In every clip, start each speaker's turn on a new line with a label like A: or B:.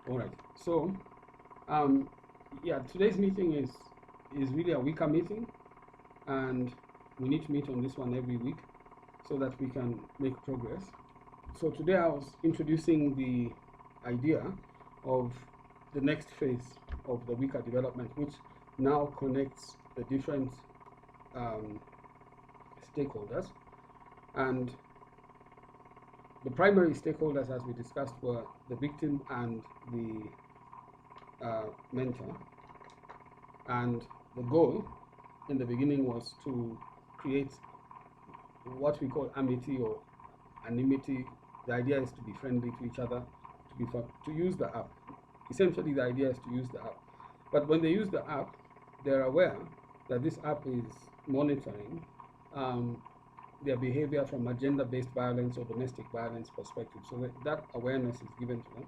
A: All right. So, yeah, today's meeting is really a Wika meeting, and we need to meet on this one every week so that we can make progress. So today I was introducing the idea of the next phase of the Wika development, which now connects the different um, stakeholders. And the primary stakeholders, as we discussed, were the victim and the mentor. And the goal in the beginning was to create what we call amity or anonymity. The idea is to be friendly to each other, to use the app. Essentially, the idea is to use the app. But when they use the app, they're aware that this app is monitoring their behavior from a gender-based violence or domestic violence perspective. So that awareness is given to them.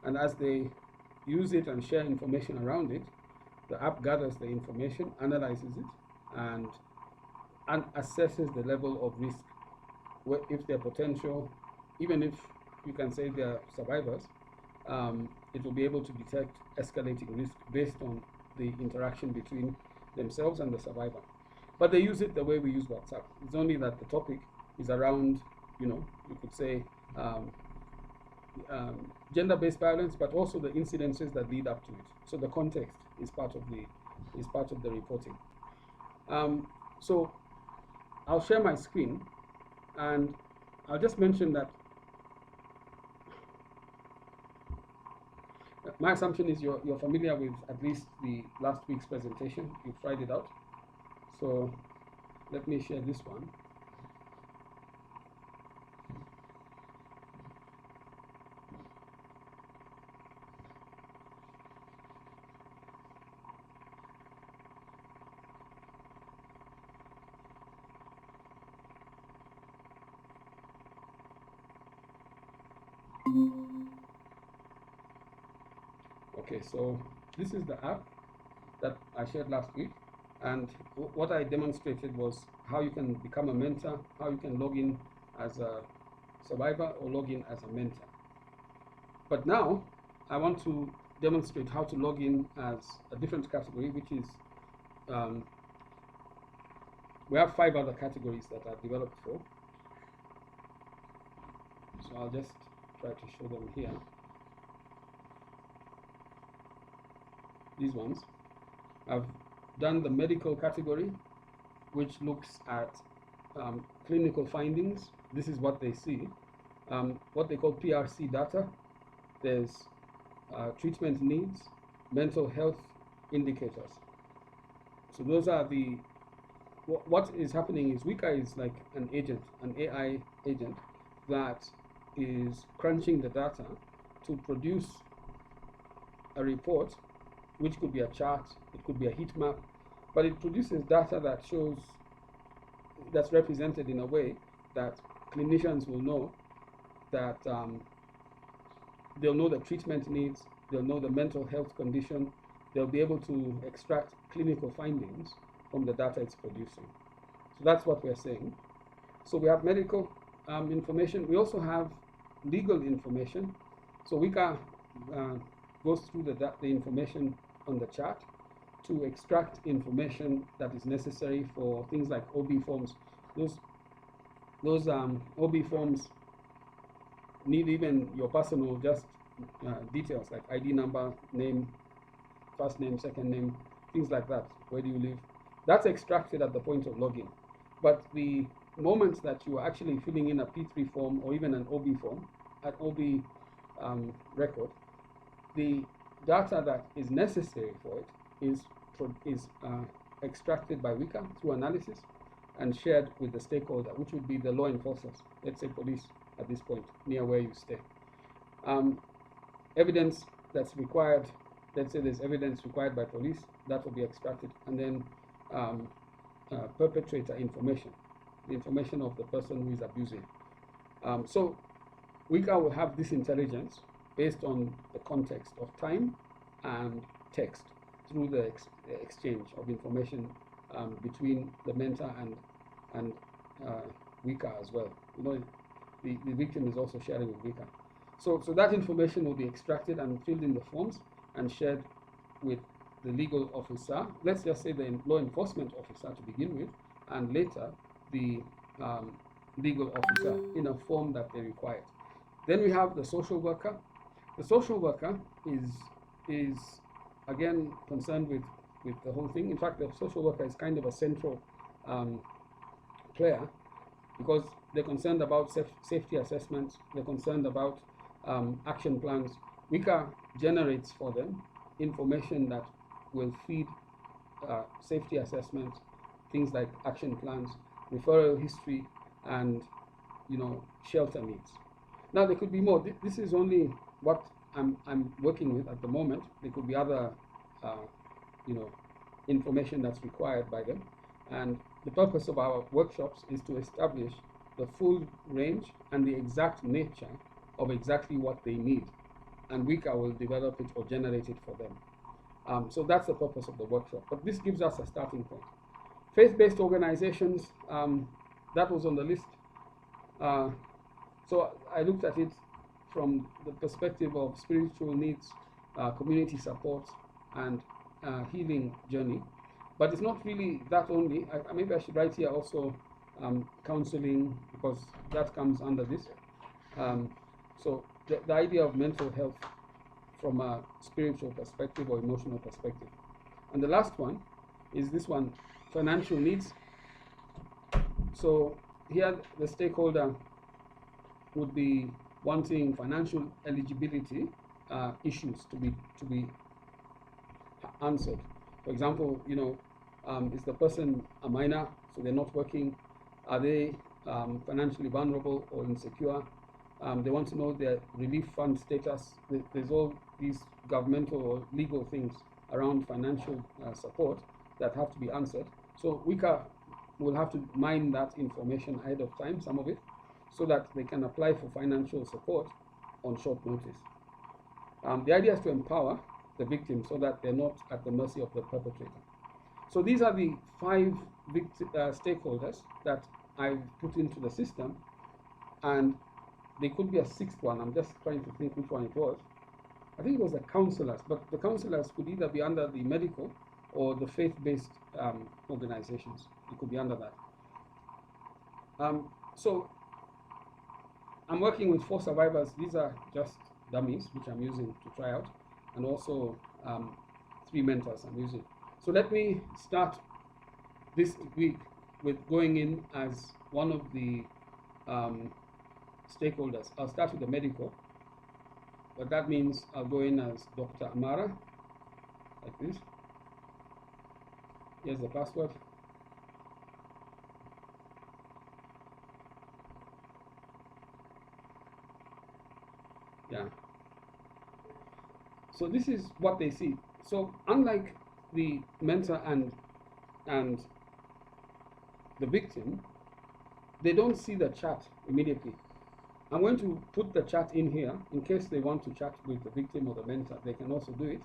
A: And as they use it and share information around it, the app gathers the information, analyzes it, and assesses the level of risk, if they're potential, even if you can say they're survivors, it will be able to detect escalating risk based on the interaction between themselves and the survivor. But they use it the way we use WhatsApp. It's only that the topic is around, you could say, gender-based violence, but also the incidences that lead up to it. So the context is part of the reporting. So I'll share my screen, and I'll just mention that my assumption is you're familiar with at least the last week's presentation. You've tried it out. So let me share this one. Okay, so this is the app that I shared last week, and what I demonstrated was how you can become a mentor, how you can log in as a survivor or log in as a mentor. But now I want to demonstrate how to log in as a different category, which is we have 5 other categories that I've developed for. So I'll just try to show them here. These ones. I've done the medical category, which looks at clinical findings. This is what they see. What they call PRC data. There's treatment needs, mental health indicators. So those are what is happening is Wika is like an agent, an AI agent that is crunching the data to produce a report, which could be a chart, it could be a heat map, but it produces data that shows, that's represented in a way that clinicians will know that they'll know the treatment needs, they'll know the mental health condition, they'll be able to extract clinical findings from the data it's producing. So that's what we're saying. So we have medical information. We also have legal information. So Wika goes through the information on the chart to extract information that is necessary for things like OB forms. Those OB forms need even your personal just details like ID number, name, first name, second name, things like that. Where do you live? That's extracted at the point of login. But the moment that you are actually filling in a P3 form or even an OB form, an OB record, the data that is necessary for it is extracted by Wika through analysis and shared with the stakeholder, which would be the law enforcers, let's say police at this point, near where you stay. Evidence that's required, let's say there's evidence required by police, that will be extracted, and then perpetrator information, the information of the person who is abusing. So Wika will have this intelligence based on the context of time and text through the exchange of information between the mentor and Wika as well. The victim is also sharing with Wika. So that information will be extracted and filled in the forms and shared with the legal officer, let's just say the law enforcement officer to begin with, and later the legal officer in a form that they required. Then we have the social worker. The social worker is again concerned with the whole thing. In fact, the social worker is kind of a central player, because they're concerned about safety assessments, they're concerned about action plans. Wika generates for them information that will feed safety assessments, things like action plans, referral history, and shelter needs. Now there could be more. This is only what I'm working with at the moment. There could be other information that's required by them, and the purpose of our workshops is to establish the full range and the exact nature of exactly what they need, and Wika will develop it or generate it for them. So that's the purpose of the workshop, but this gives us a starting point. Faith-based organizations, that was on the list. So I looked at it from the perspective of spiritual needs, community support, and healing journey. But it's not really that only. Maybe I should write here also counseling, because that comes under this. So the idea of mental health from a spiritual perspective or emotional perspective. And the last one is this one, financial needs. So here the stakeholder would be wanting financial eligibility issues to be answered. For example, is the person a minor, so they're not working? Are they financially vulnerable or insecure? They want to know their relief fund status. There's all these governmental or legal things around financial support that have to be answered. So Wika will have to mine that information ahead of time, some of it, so that they can apply for financial support on short notice. The idea is to empower the victim so that they're not at the mercy of the perpetrator. So these are the 5 stakeholders that I've put into the system, and there could be a 6th one. I'm just trying to think which one it was. I think it was the counselors, but the counselors could either be under the medical or the faith-based organizations. It could be under that. So I'm working with 4 survivors. These are just dummies, which I'm using to try out, and also 3 mentors I'm using. So let me start this week with going in as one of the stakeholders. I'll start with the medical, but that means I'll go in as Dr. Amara, like this. Here's the password. Yeah. So this is what they see. So unlike the mentor and the victim, they don't see the chat immediately. I'm going to put the chat in here in case they want to chat with the victim or the mentor. They can also do it.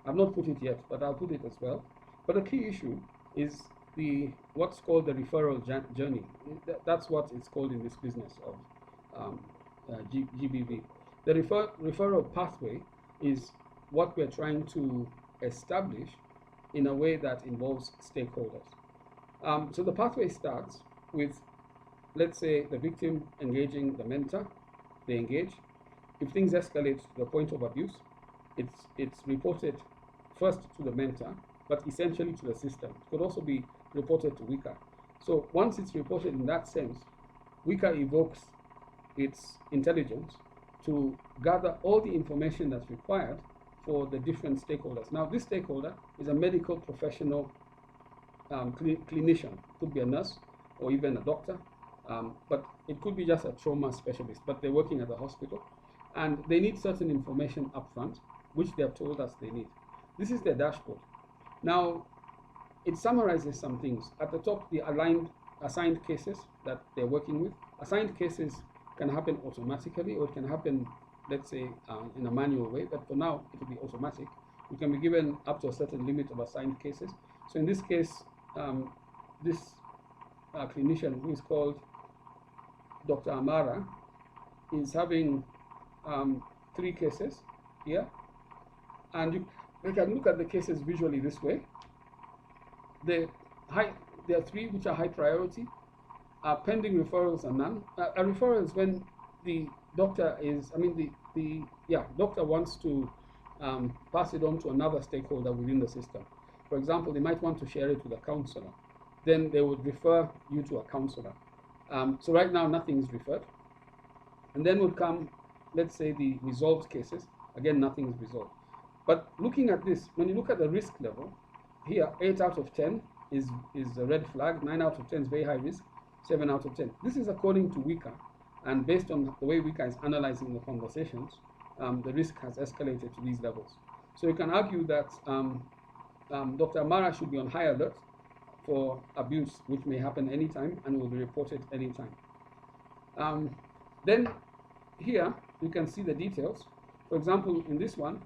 A: I've not put it yet, but I'll put it as well. But the key issue is what's called the referral journey. That's what it's called in this business of GBV. The referral pathway is what we're trying to establish in a way that involves stakeholders. So the pathway starts with, let's say, the victim engaging the mentor. They engage. If things escalate to the point of abuse, it's reported first to the mentor, but essentially to the system. It could also be reported to Wika. So once it's reported in that sense, Wika evokes its intelligence to gather all the information that's required for the different stakeholders. Now, this stakeholder is a medical professional clinician. It could be a nurse or even a doctor, but it could be just a trauma specialist, but they're working at the hospital, and they need certain information up front, which they have told us they need. This is their dashboard. Now, it summarizes some things. At the top, the assigned cases that they're working with. Assigned cases can happen automatically, or it can happen, let's say, in a manual way, but for now, it will be automatic. We can be given up to a certain limit of assigned cases. So in this case, this clinician, who is called Dr. Amara, is having 3 cases here, and you can look at the cases visually this way. There are 3 which are high priority. Pending referrals are none. A referral is when the doctor is, doctor wants to pass it on to another stakeholder within the system. For example, they might want to share it with a counselor. Then they would refer you to a counselor. So right now, nothing is referred. And then would come, let's say, the resolved cases. Again, nothing is resolved. But looking at this, when you look at the risk level, here, 8 out of 10 is a red flag, 9 out of 10 is very high risk, 7 out of 10. This is according to Wika, and based on the way Wika is analyzing the conversations, the risk has escalated to these levels. So you can argue that Dr. Amara should be on high alert for abuse, which may happen anytime and will be reported anytime. Then here you can see the details. For example, in this one,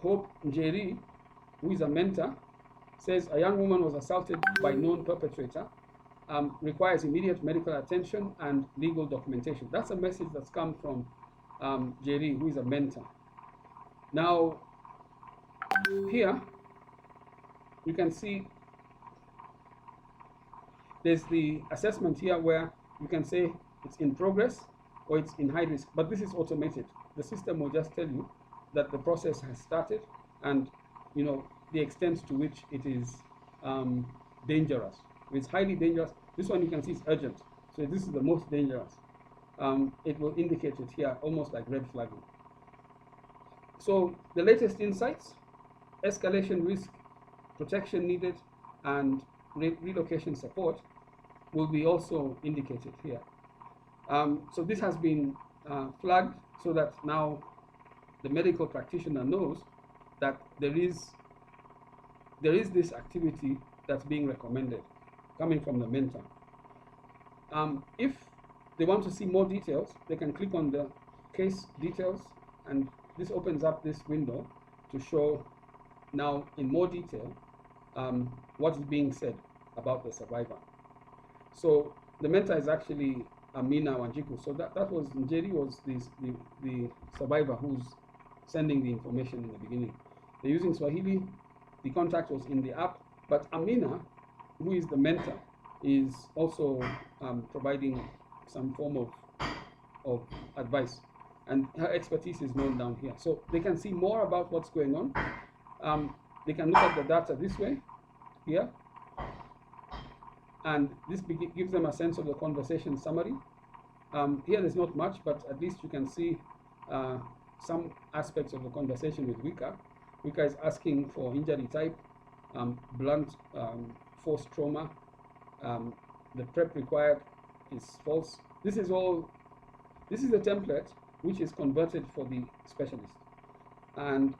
A: Hope Njeri, who is a mentor, says a young woman was assaulted by known perpetrator, requires immediate medical attention and legal documentation. That's a message that's come from Jerry, who is a mentor. Now, here, you can see there's the assessment here where you can say it's in progress or it's in high risk, but this is automated. The system will just tell you that the process has started and, the extent to which it is dangerous. If it's highly dangerous, this one you can see is urgent. So this is the most dangerous. It will indicate it here, almost like red flagging. So the latest insights, escalation risk, protection needed, and relocation support will be also indicated here. So this has been flagged so that now the medical practitioner knows that there is this activity that's being recommended coming from the mentor. If they want to see more details, they can click on the case details, and this opens up this window to show now in more detail what is being said about the survivor. So the mentor is actually Amina Wanjiku. So that was Njeri was the survivor who's sending the information in the beginning. They're using Swahili. The contact was in the app, but Amina, who is the mentor, is also providing some form of advice, and her expertise is known down here. So they can see more about what's going on. They can look at the data this way, here, and this gives them a sense of the conversation summary. Here there's not much, but at least you can see some aspects of the conversation with Wika. Wika is asking for injury type, blunt force trauma. The prep required is false. This is the template which is converted for the specialist. And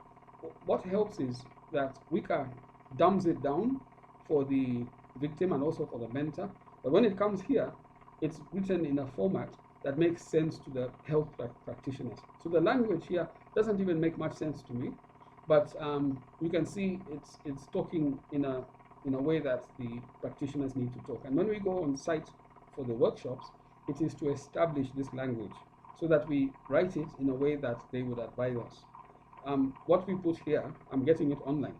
A: what helps is that Wika dumbs it down for the victim and also for the mentor. But when it comes here, it's written in a format that makes sense to the health practitioners. So the language here doesn't even make much sense to me, but you can see it's talking in a way that the practitioners need to talk. And when we go on site for the workshops, it is to establish this language so that we write it in a way that they would advise us. What we put here, I'm getting it online,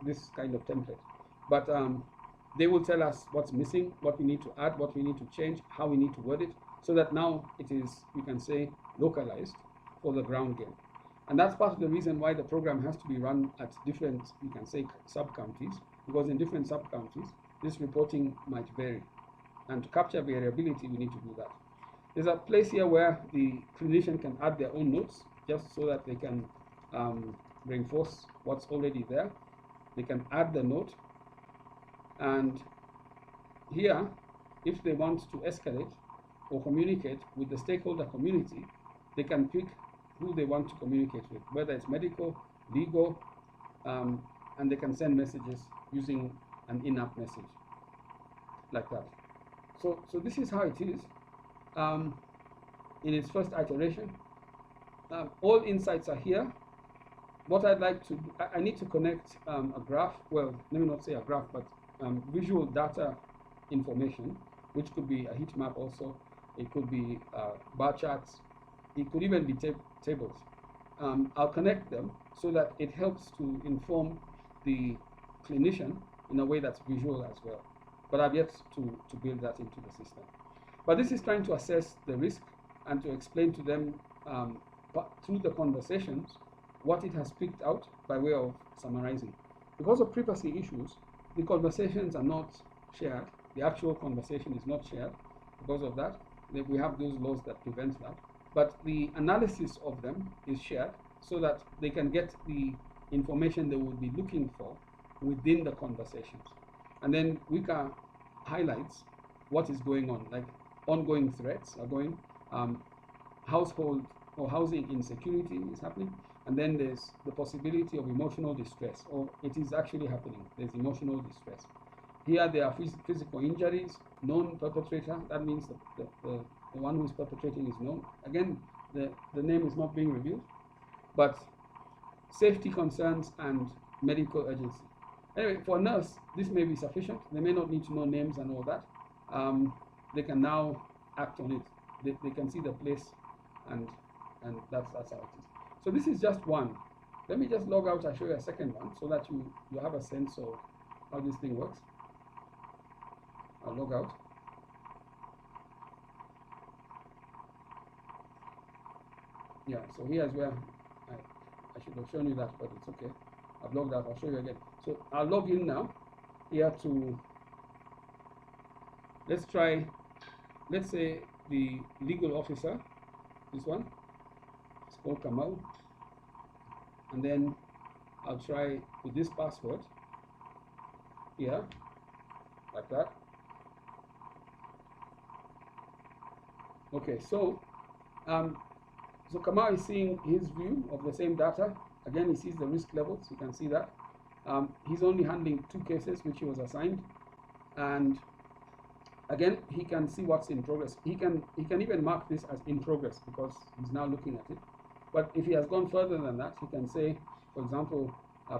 A: this kind of template, but they will tell us what's missing, what we need to add, what we need to change, how we need to word it, so that now it is, you can say, localized for the ground game. And that's part of the reason why the program has to be run at different, you can say, sub-counties, because in different sub-counties, this reporting might vary. And to capture variability, we need to do that. There's a place here where the clinician can add their own notes, just so that they can reinforce what's already there. They can add the note. And here, if they want to escalate or communicate with the stakeholder community, they can pick who they want to communicate with, whether it's medical, legal, and they can send messages using an in-app message, like that. So this is how it is in its first iteration. All insights are here. What I'd like to, I need to connect a graph, well, let me not say a graph, but visual data information, which could be a heat map also. It could be bar charts. It could even be tables. I'll connect them so that it helps to inform the clinician in a way that's visual as well. But I've yet to build that into the system. But this is trying to assess the risk and to explain to them through the conversations what it has picked out by way of summarizing. Because of privacy issues, the conversations are not shared. The actual conversation is not shared. Because of that, we have those laws that prevent that. But the analysis of them is shared so that they can get the information they will be looking for within the conversations. And then Wika highlights what is going on, like ongoing threats are going, household or housing insecurity is happening, and then there's the possibility of emotional distress, or it is actually happening. There's emotional distress. Here there are physical injuries, known perpetrator, that means the one who is perpetrating is known. Again, the name is not being revealed, but safety concerns and medical urgency. Anyway, for a nurse, this may be sufficient. They may not need to know names and all that. They can now act on it. They can see the place, and that's how it is. So this is just one. Let me just log out and show you a second one so that you have a sense of how this thing works. I'll log out. Yeah, so here's where I should have shown you that, but it's okay. I've logged out. I'll show you again. So I'll log in now here to, let's say the legal officer, this one, it's called Kamal. And then I'll try with this password here, like that. Okay, so Kamal is seeing his view of the same data. Again, he sees the risk levels. You can see that. He's only handling 2 cases which he was assigned, and again, he can see what's in progress. He can even mark this as in progress because he's now looking at it. But if he has gone further than that, he can say, for example,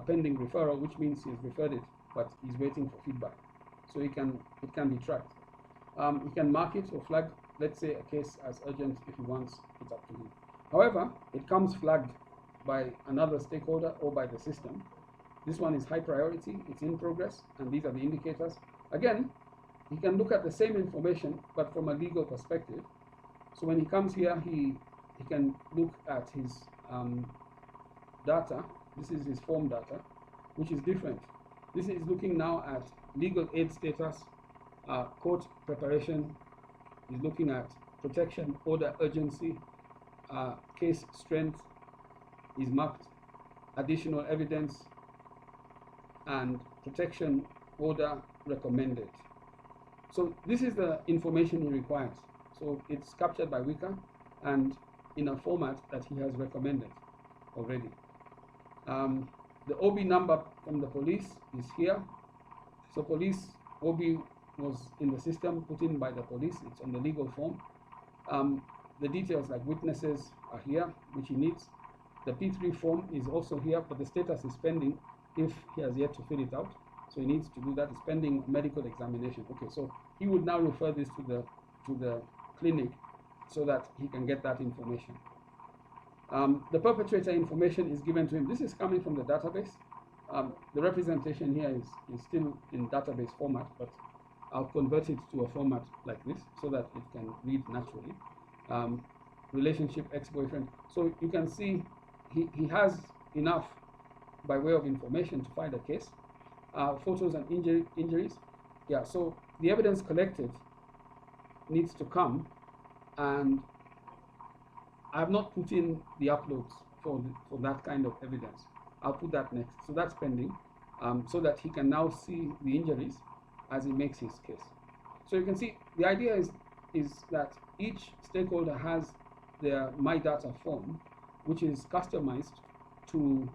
A: pending referral, which means he's referred it, but he's waiting for feedback. So it can be tracked. He can mark it or flag, let's say, a case as urgent if he wants. It's up to him. However, it comes flagged by another stakeholder or by the system. This one is high priority, it's in progress, and these are the indicators. Again, he can look at the same information, but from a legal perspective. So when he comes here, he can look at his data. This is his form data, which is different. This is looking now at legal aid status, court preparation. He's looking at protection, order urgency, case strength. Is marked additional evidence and protection order recommended. So this is the information he requires. So it's captured by Wika and in a format that he has recommended already. The OB number from the police is here. So police OB was in the system put in by the police. It's on the legal form. The details like witnesses are here, which he needs. The P3 form is also here, but the status is pending if he has yet to fill it out. So he needs to do that. It's pending medical examination. Okay, so he would now refer this to the clinic so that he can get that information. The perpetrator information is given to him. This is coming from the database. The representation here is still in database format, but I'll convert it to a format like this so that it can read naturally. Relationship ex-boyfriend. So you can see he has enough by way of information to find a case. Photos and injuries. Yeah, so the evidence collected needs to come, and I have not put in the uploads for that kind of evidence. I'll put that next. So that's pending, so that he can now see the injuries as he makes his case. So you can see the idea is that each stakeholder has their My Data form, which is customized to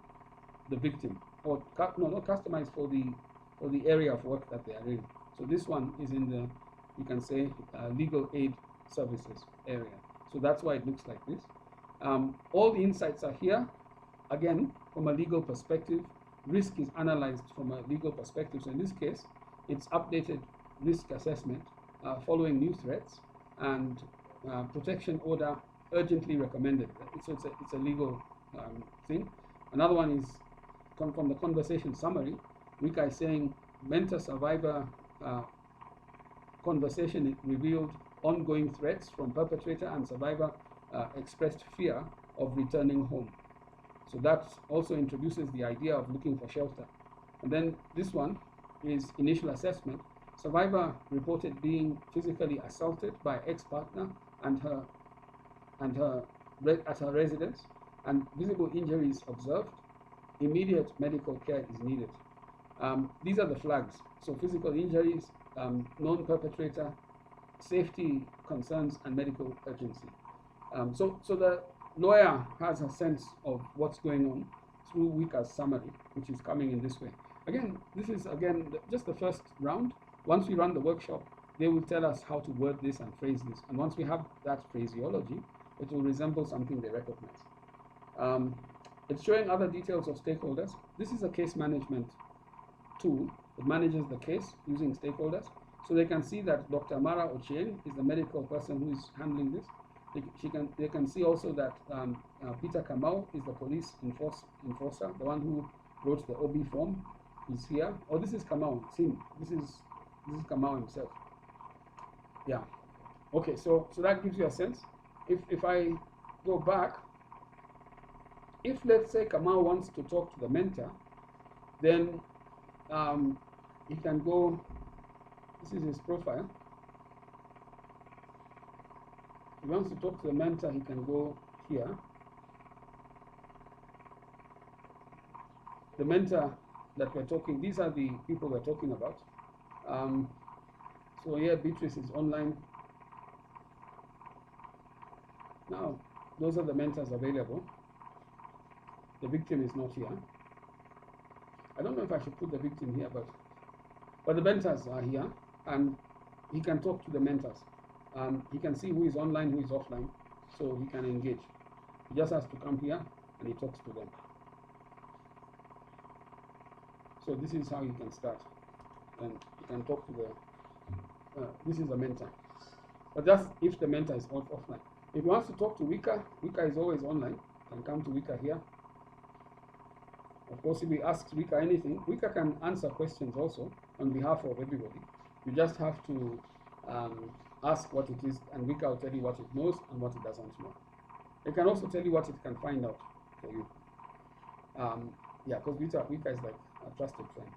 A: the victim, or no, not customized for the area of work that they are in. So this one is in the, you can say, legal aid services area. So that's why it looks like this. All the insights are here. Again, from a legal perspective, risk is analyzed from a legal perspective. So in this case, it's updated risk assessment following new threats and protection order urgently recommended. So it's a legal thing. Another one is from the conversation summary. Wika is saying mentor survivor conversation revealed ongoing threats from perpetrator, and survivor expressed fear of returning home. So that also introduces the idea of looking for shelter. And then this one is initial assessment. Survivor reported being physically assaulted by ex-partner and her at her residence, and visible injuries observed. Immediate medical care is needed. These are the flags. So physical injuries, known perpetrator, safety concerns, and medical urgency. So the lawyer has a sense of what's going on through Wika's summary, which is coming in this way. Again, this is just the first round. Once we run the workshop, they will tell us how to word this and phrase this. And once we have that phraseology, it will resemble something they recognize. It's showing other details of stakeholders. This is a case management tool that manages the case using stakeholders. So they can see that Dr. Mara Ochieng is the medical person who is handling this. They can see also that Peter Kamau is the police enforcer, the one who wrote the OB form. Is here. Oh, this is Kamau. It's him. This is Kamau himself. Yeah. Okay. So that gives you a sense. If I go back, if let's say Kamau wants to talk to the mentor, then he can go. This is his profile. If he wants to talk to the mentor, he can go here. The mentor that we're talking, these are the people we're talking about. So here Beatrice is online. Now, those are the mentors available. The victim is not here. I don't know if I should put the victim here, but the mentors are here, and he can talk to the mentors. He can see who is online, who is offline, so he can engage. He just has to come here and he talks to them. So this is how you can start, and you can talk to the. This is a mentor, but that's if the mentor is offline. If he wants to talk to Wika, Wika is always online. Can come to Wika here. Of course, if we ask Wika anything, Wika can answer questions also on behalf of everybody. You just have to ask what it is, and Wika will tell you what it knows and what it doesn't know. It can also tell you what it can find out for you. Yeah, because Wika is like a trusted friend.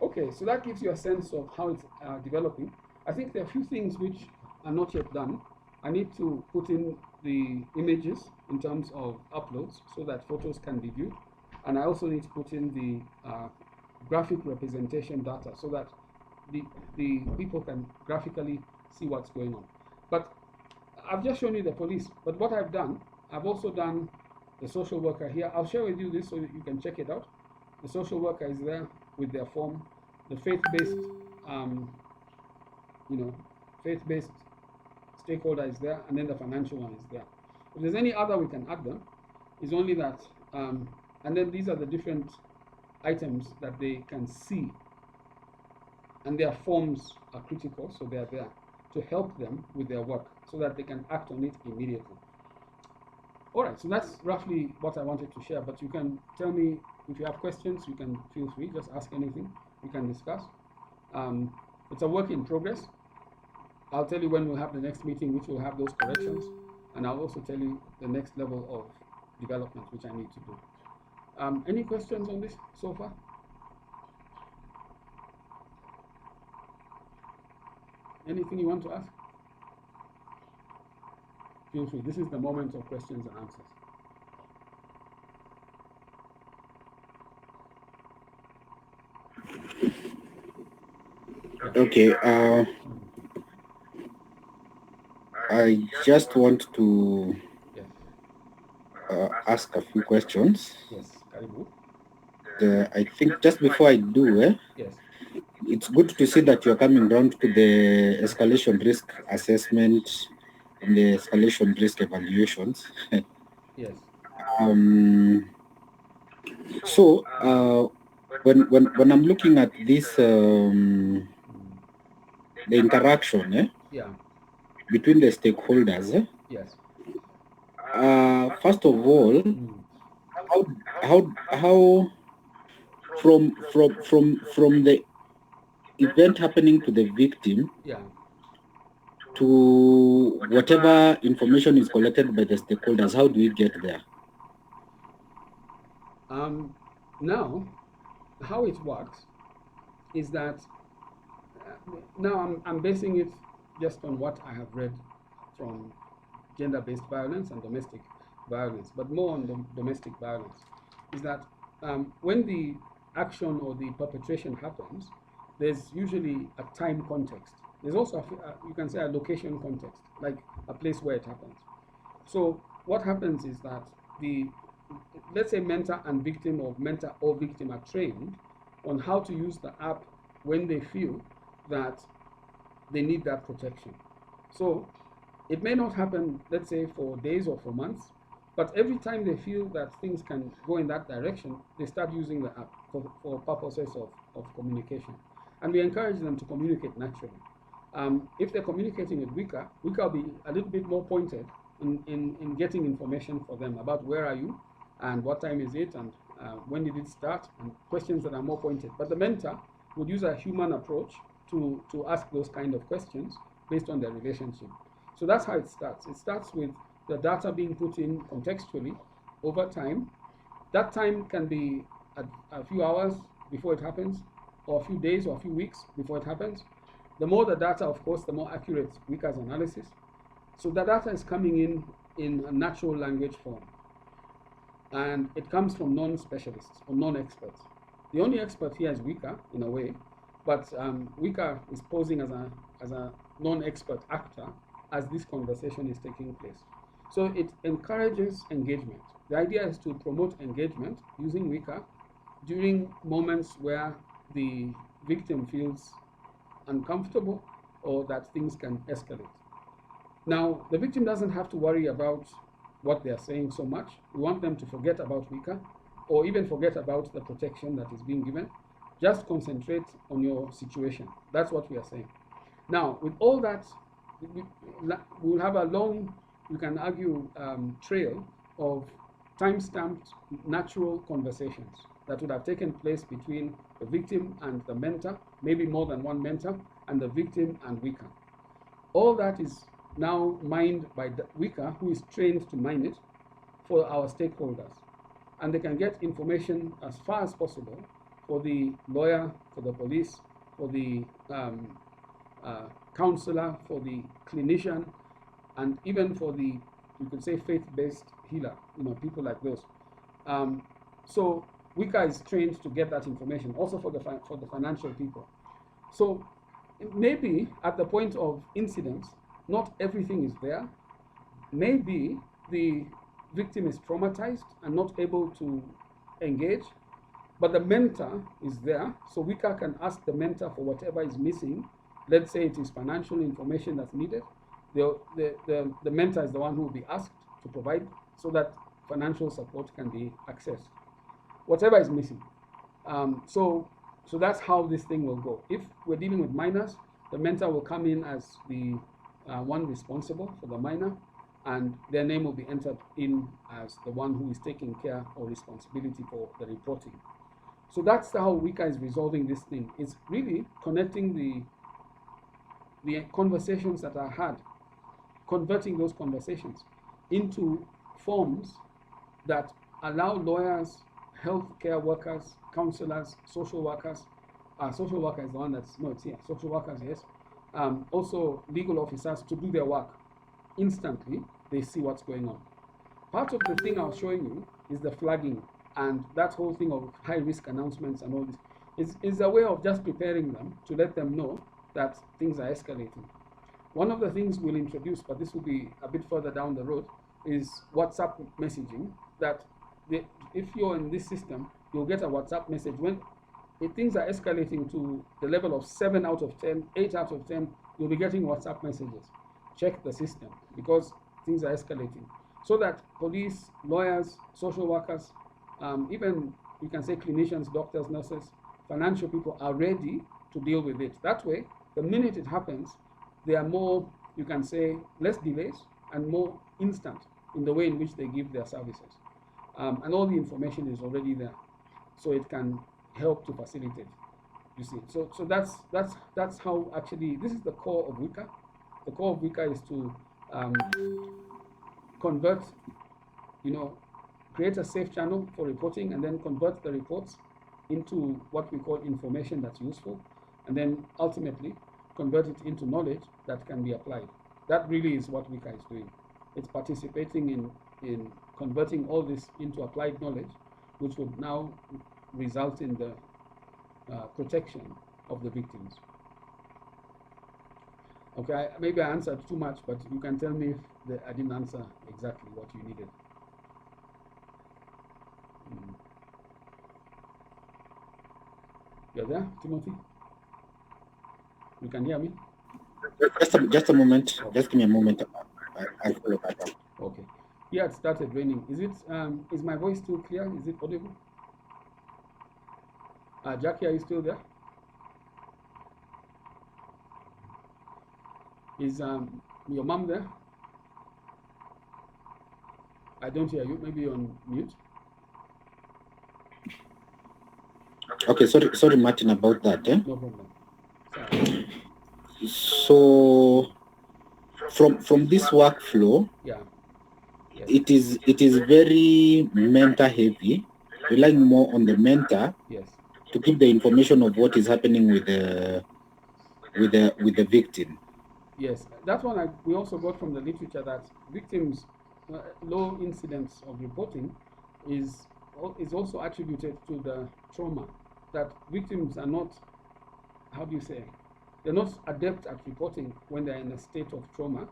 A: Okay, so that gives you a sense of how it's developing. I think there are a few things which are not yet done. I need to put in the images in terms of uploads so that photos can be viewed. And I also need to put in the graphic representation data so that the people can graphically see what's going on. But I've just shown you the police. But what I've done, I've also done the social worker here. I'll share with you this so that you can check it out. The social worker is there with their form. The faith-based, faith-based stakeholder is there, and then the financial one is there. If there's any other, we can add them. It's only that, and then these are the different items that they can see, and their forms are critical, so they are there to help them with their work so that they can act on it immediately. All right, so that's roughly what I wanted to share, but you can tell me if you have questions. You can feel free, just ask anything, we can discuss. It's a work in progress. I'll tell you when we'll have the next meeting, which will have those corrections, and I'll also tell you the next level of development which I need to do. Any questions on this so far? Anything you want to ask? Feel free. This is the moment of questions and answers.
B: Okay, I just want to
A: Yes.
B: ask a few questions.
A: Yes. Karibu.
B: I think just before I do,
A: Yes.
B: it's good to see that you're coming down to the escalation risk assessment and the escalation risk evaluations.
A: Yes.
B: So when I'm looking at this, the interaction
A: Yeah.
B: between the stakeholders,
A: Yes.
B: First of all, how how from the event happening to the victim
A: Yeah.
B: to whatever information is collected by the stakeholders, how do we get there?
A: Now, how it works is that now I'm basing it just on what I have read from gender-based violence and domestic violence, but more on domestic violence, is that when the action or the perpetration happens, there's usually a time context. There's also, you can say, a location context, like a place where it happens. So what happens is that the, let's say, mentor and victim, or mentor or victim, are trained on how to use the app when they feel that they need that protection. So it may not happen, let's say, for days or for months, but every time they feel that things can go in that direction, they start using the app for purposes of communication. And we encourage them to communicate naturally. If they're communicating with Wika, Wika will be a little bit more pointed in getting information for them about where are you and what time is it and when did it start, and questions that are more pointed. But the mentor would use a human approach to ask those kind of questions based on their relationship. So that's how it starts. It starts with the data being put in contextually over time. That time can be a few hours before it happens, or a few days or a few weeks before it happens. The more the data, of course, the more accurate Wika's analysis. So the data is coming in a natural language form, and it comes from non-specialists or non-experts. The only expert here is Wika, in a way, but Wika is posing as a non-expert actor as this conversation is taking place. So it encourages engagement. The idea is to promote engagement using Wika during moments where the victim feels uncomfortable or that things can escalate. Now, the victim doesn't have to worry about what they are saying so much. We want them to forget about Wika, or even forget about the protection that is being given. Just concentrate on your situation. That's what we are saying. Now, with all that, we'll have a long, you can argue, trail of time-stamped natural conversations that would have taken place between the victim and the mentor, maybe more than one mentor, and the victim and Wika. All that is now mined by the Wika, who is trained to mine it for our stakeholders. And they can get information as far as possible for the lawyer, for the police, for the counselor, for the clinician, and even for the, you could say, faith-based healer, people like those. So Wika is trained to get that information, also for the financial people. So maybe at the point of incidents, not everything is there. Maybe the victim is traumatized and not able to engage, but the mentor is there, so Wika can ask the mentor for whatever is missing. Let's say it is financial information that's needed. The mentor is the one who will be asked to provide so that financial support can be accessed. Whatever is missing. So that's how this thing will go. If we're dealing with minors, the mentor will come in as the one responsible for the minor, and their name will be entered in as the one who is taking care or responsibility for the reporting. So that's how Wika is resolving this thing. It's really connecting the conversations that are had, converting those conversations into forms that allow lawyers, healthcare workers, counselors, social workers. Social worker is the one that's, no, it's here. Social workers, yes. Also legal officers to do their work instantly. They see what's going on. Part of the thing I was showing you is the flagging, and that whole thing of high risk announcements and all this is a way of just preparing them to let them know that things are escalating. One of the things we'll introduce, but this will be a bit further down the road, is WhatsApp messaging. That if you're in this system, you'll get a WhatsApp message when things are escalating to the level of 7 out of 10, 8 out of 10, you'll be getting WhatsApp messages. Check the system because things are escalating. So that police, lawyers, social workers, even you can say clinicians, doctors, nurses, financial people are ready to deal with it. That way, the minute it happens, there are more, you can say, less delays and more instant in the way in which they give their services. And all the information is already there, so it can help to facilitate. You see, so that's how actually this is the core of Wika. The core of Wika is to convert, create a safe channel for reporting, and then convert the reports into what we call information that's useful, and then ultimately convert it into knowledge that can be applied. That really is what Wika is doing. It's participating in converting all this into applied knowledge, which would now result in the protection of the victims. Okay, maybe I answered too much, but you can tell me if I didn't answer exactly what you needed. You're there, Timothy? You can hear me?
B: Just a moment. Just give me a moment. I'll follow back up.
A: Okay. Yeah, it started raining. Is my voice still clear? Is it audible? Jackie, are you still there? Is your mom there? I don't hear you. Maybe you're on mute.
B: Okay, sorry, Martin, about that.
A: No problem. Sorry.
B: So from this workflow,
A: Yeah. Yes.
B: it is very mentor heavy, relying more on the mentor
A: Yes.
B: to give the information of what is happening with the victim.
A: Yes, that one we also got from the literature that victims' low incidence of reporting is also attributed to the trauma. That victims are not, how do you say, they're not adept at reporting when they're in a state of trauma.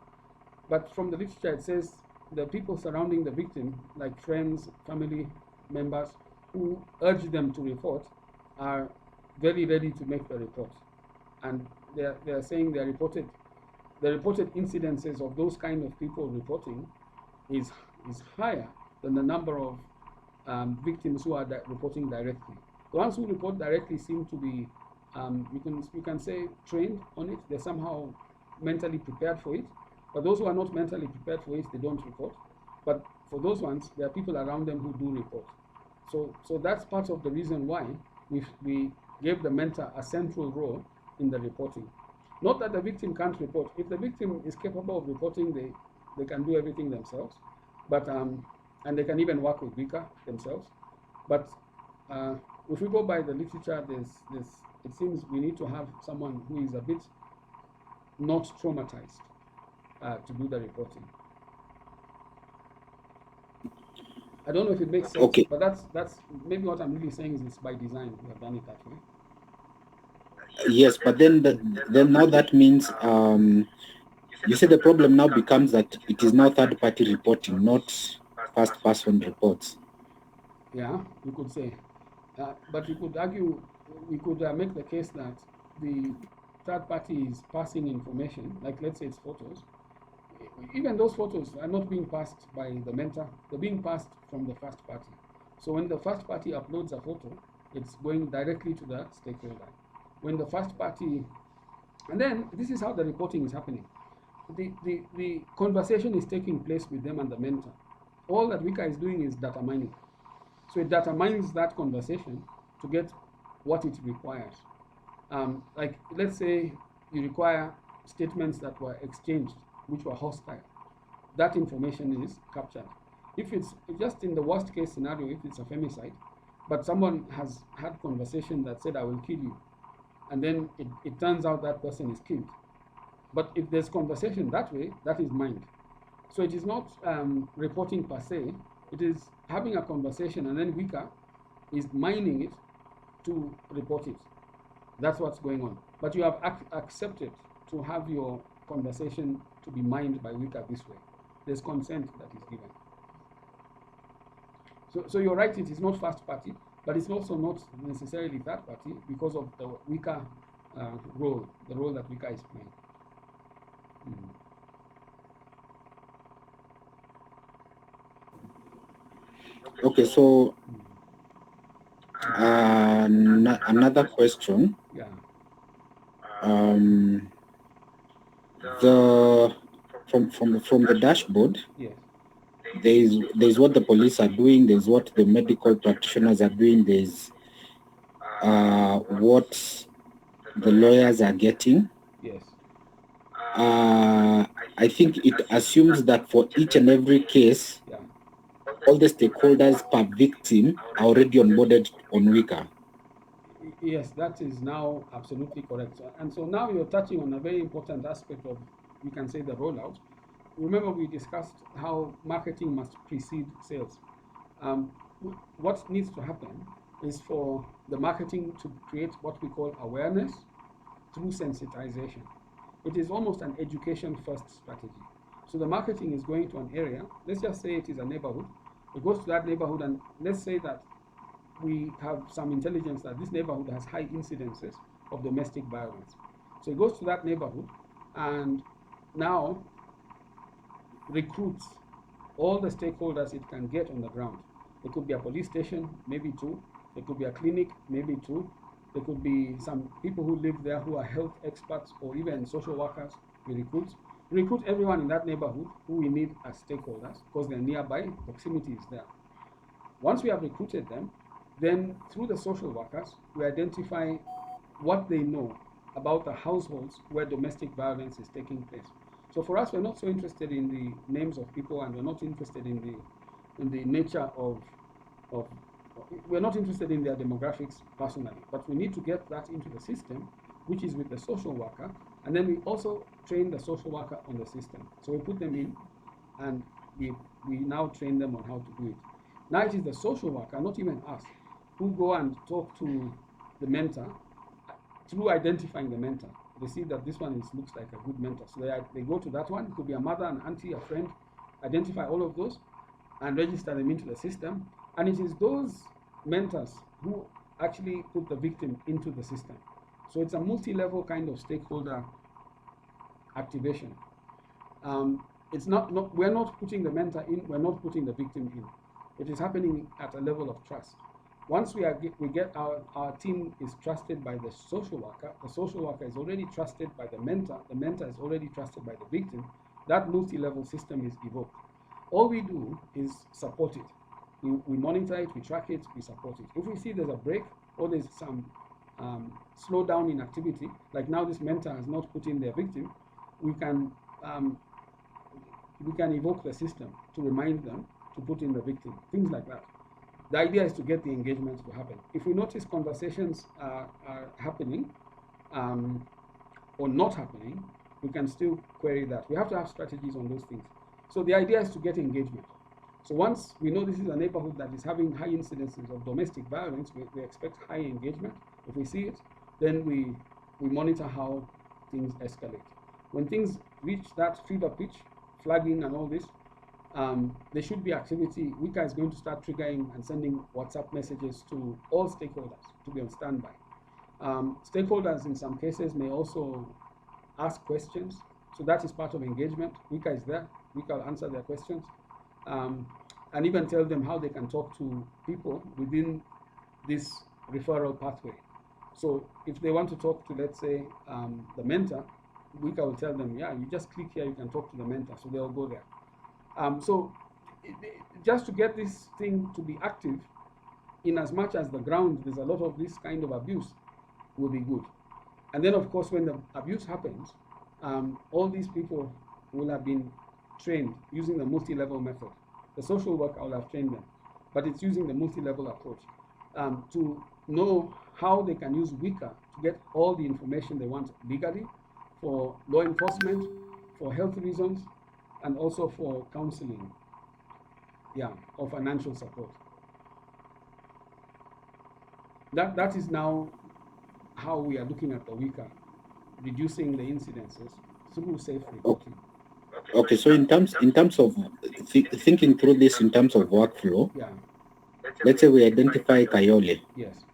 A: But from the literature, it says the people surrounding the victim, like friends, family members, who urge them to report, are very ready to make the report. And they're saying the reported incidences of those kind of people reporting is higher than the number of victims who are reporting directly. The ones who report directly seem to be, you can say, trained on it. They're somehow mentally prepared for it. But those who are not mentally prepared for it, they don't report. But for those ones, there are people around them who do report. So that's part of the reason why we gave the mentor a central role in the reporting. Not that the victim can't report. If the victim is capable of reporting, they can do everything themselves. But and they can even work with Wika themselves. But if we go by the literature, it seems we need to have someone who is a bit not traumatized to do the reporting. I don't know if it makes sense,
B: okay.
A: But that's maybe what I'm really saying is it's by design. We have done it that way.
B: Yes, but then now that means you see the problem now becomes that it is now third-party reporting, not first-person reports.
A: Yeah, you could say. But you could argue, we could make the case that the third party is passing information, like let's say it's photos. Even those photos are not being passed by the mentor, they're being passed from the first party. So when the first party uploads a photo, it's going directly to the stakeholder. When the first party, and then this is how the reporting is happening. The conversation is taking place with them and the mentor. All that Wika is doing is data mining. So it data mines that conversation to get what it requires. Like let's say you require statements that were exchanged, which were hostile. That information is captured. If it's just in the worst case scenario, if it's a femicide, but someone has had conversation that said, I will kill you, and then it turns out that person is killed. But if there's conversation that way, that is mined. So it is not reporting per se, it is having a conversation, and then Wika is mining it to report it. That's what's going on. But you have accepted to have your conversation to be mined by Wika this way. There's consent that is given. So you're right, it is not first party, but it's also not necessarily third party because of the Wika role, the role that Wika is playing.
B: Okay, so another question.
A: Yeah.
B: The from the dashboard.
A: Yes.
B: there's what the police are doing, there's what the medical practitioners are doing, there's what the lawyers are getting.
A: Yes.
B: I think it assumes that for each and every case,
A: Yeah.
B: all the stakeholders per victim are already onboarded on Wika.
A: Yes, that is now absolutely correct. And so now you're touching on a very important aspect of, we can say, the rollout. Remember, we discussed how marketing must precede sales. What needs to happen is for the marketing to create what we call awareness through sensitization. It is almost an education first strategy. So the marketing is going to an area, let's just say it is a neighborhood. It goes to that neighborhood, and let's say that we have some intelligence that this neighborhood has high incidences of domestic violence. So it goes to that neighborhood and now recruits all the stakeholders it can get on the ground. It could be a police station, maybe two. It could be a clinic, maybe two. There could be some people who live there who are health experts or even social workers. We recruit everyone in that neighborhood who we need as stakeholders because they're nearby, proximity is there. Once we have recruited them, then through the social workers, we identify what they know about the households where domestic violence is taking place. So for us, we're not so interested in the names of people, and we're not interested in the nature of we're not interested in their demographics personally, but we need to get that into the system, which is with the social worker, and then we also train the social worker on the system. So we put them in, and we now train them on how to do it. Now it is the social worker, not even us, who go and talk to the mentor through identifying the mentor. They see that this one looks like a good mentor. So they go to that one. It could be a mother, an auntie, a friend, identify all of those and register them into the system. And it is those mentors who actually put the victim into the system. So it's a multi-level kind of stakeholder activation. It's not, we're not putting the mentor in, we're not putting the victim in. It is happening at a level of trust. Once we get our team is trusted by the social worker is already trusted by the mentor is already trusted by the victim, that multi-level system is evoked. All we do is support it. We monitor it, we track it, we support it. If we see there's a break or there's some slowdown in activity, like now this mentor has not put in their victim, we can evoke the system to remind them to put in the victim, things like that. The idea is to get the engagement to happen. If we notice conversations are happening or not happening, we can still query that. We have to have strategies on those things. So the idea is to get engagement. So once we know this is a neighborhood that is having high incidences of domestic violence, we expect high engagement. If we see it, then we monitor how things escalate. When things reach that fever pitch, flagging and all this, there should be activity. Wika is going to start triggering and sending WhatsApp messages to all stakeholders to be on standby. Stakeholders in some cases may also ask questions. So that is part of engagement. Wika is there. Wika will answer their questions and even tell them how they can talk to people within this referral pathway. So if they want to talk to, let's say, the mentor, Wika will tell them, yeah, you just click here, you can talk to the mentor. So they'll go there. So just to get this thing to be active, in as much as the ground there's a lot of this kind of abuse, will be good. And then of course when the abuse happens, all these people will have been trained using the multi-level method. The social worker will have trained them, but it's using the multi-level approach to know how they can use Wika to get all the information they want legally, for law enforcement, for health reasons, and also for counseling, or financial support. That is now how we are looking at the Wika, reducing the incidences through safe reporting.
B: Okay, so in terms of thinking through this in terms of workflow, let's say we identify Kayole.
A: Yes.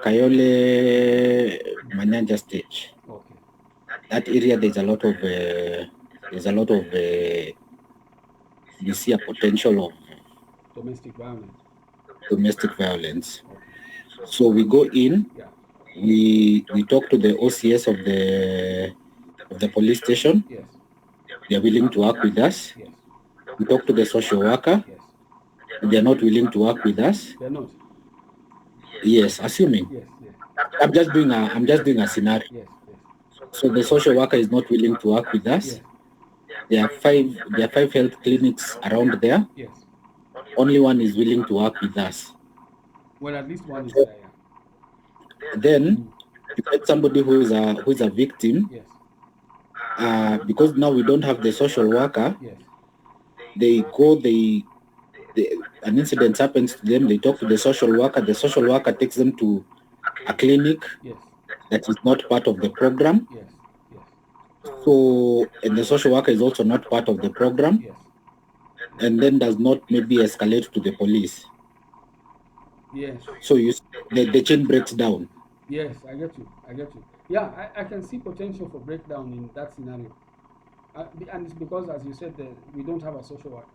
B: Kayole Manyanja stage.
A: Okay.
B: That area there's a lot of we see a potential of
A: domestic violence.
B: Okay. So we go in.
A: Yeah.
B: We talk to the OCS of the police station.
A: Yes.
B: They are willing to work with us.
A: Yes.
B: we talk to the social worker,
A: Yes.
B: they're not willing to work with us.
A: They're not.
B: Yes, assuming.
A: Yes. Yes.
B: I'm just doing a scenario.
A: Yes. Yes.
B: So the social worker is not willing to work with us.
A: Yes.
B: There are five health clinics around there.
A: Yes.
B: Only one is willing to work with us.
A: Well, at least one is
B: So
A: there. Yeah.
B: then you get somebody who is a victim,
A: Yes.
B: because now we don't have the social worker.
A: Yes.
B: They go, an incident happens to them. They talk to the social worker. The social worker takes them to a clinic
A: Yes.
B: that is not part of the program.
A: Yes. Yes.
B: So, and the social worker is also not part of the program,
A: Yes.
B: and then does not maybe escalate to the police.
A: Yes.
B: So the chain breaks down.
A: Yes. I get you. I get you. Yeah, I can see potential for breakdown in that scenario. And it's because, as you said, that we don't have a social worker.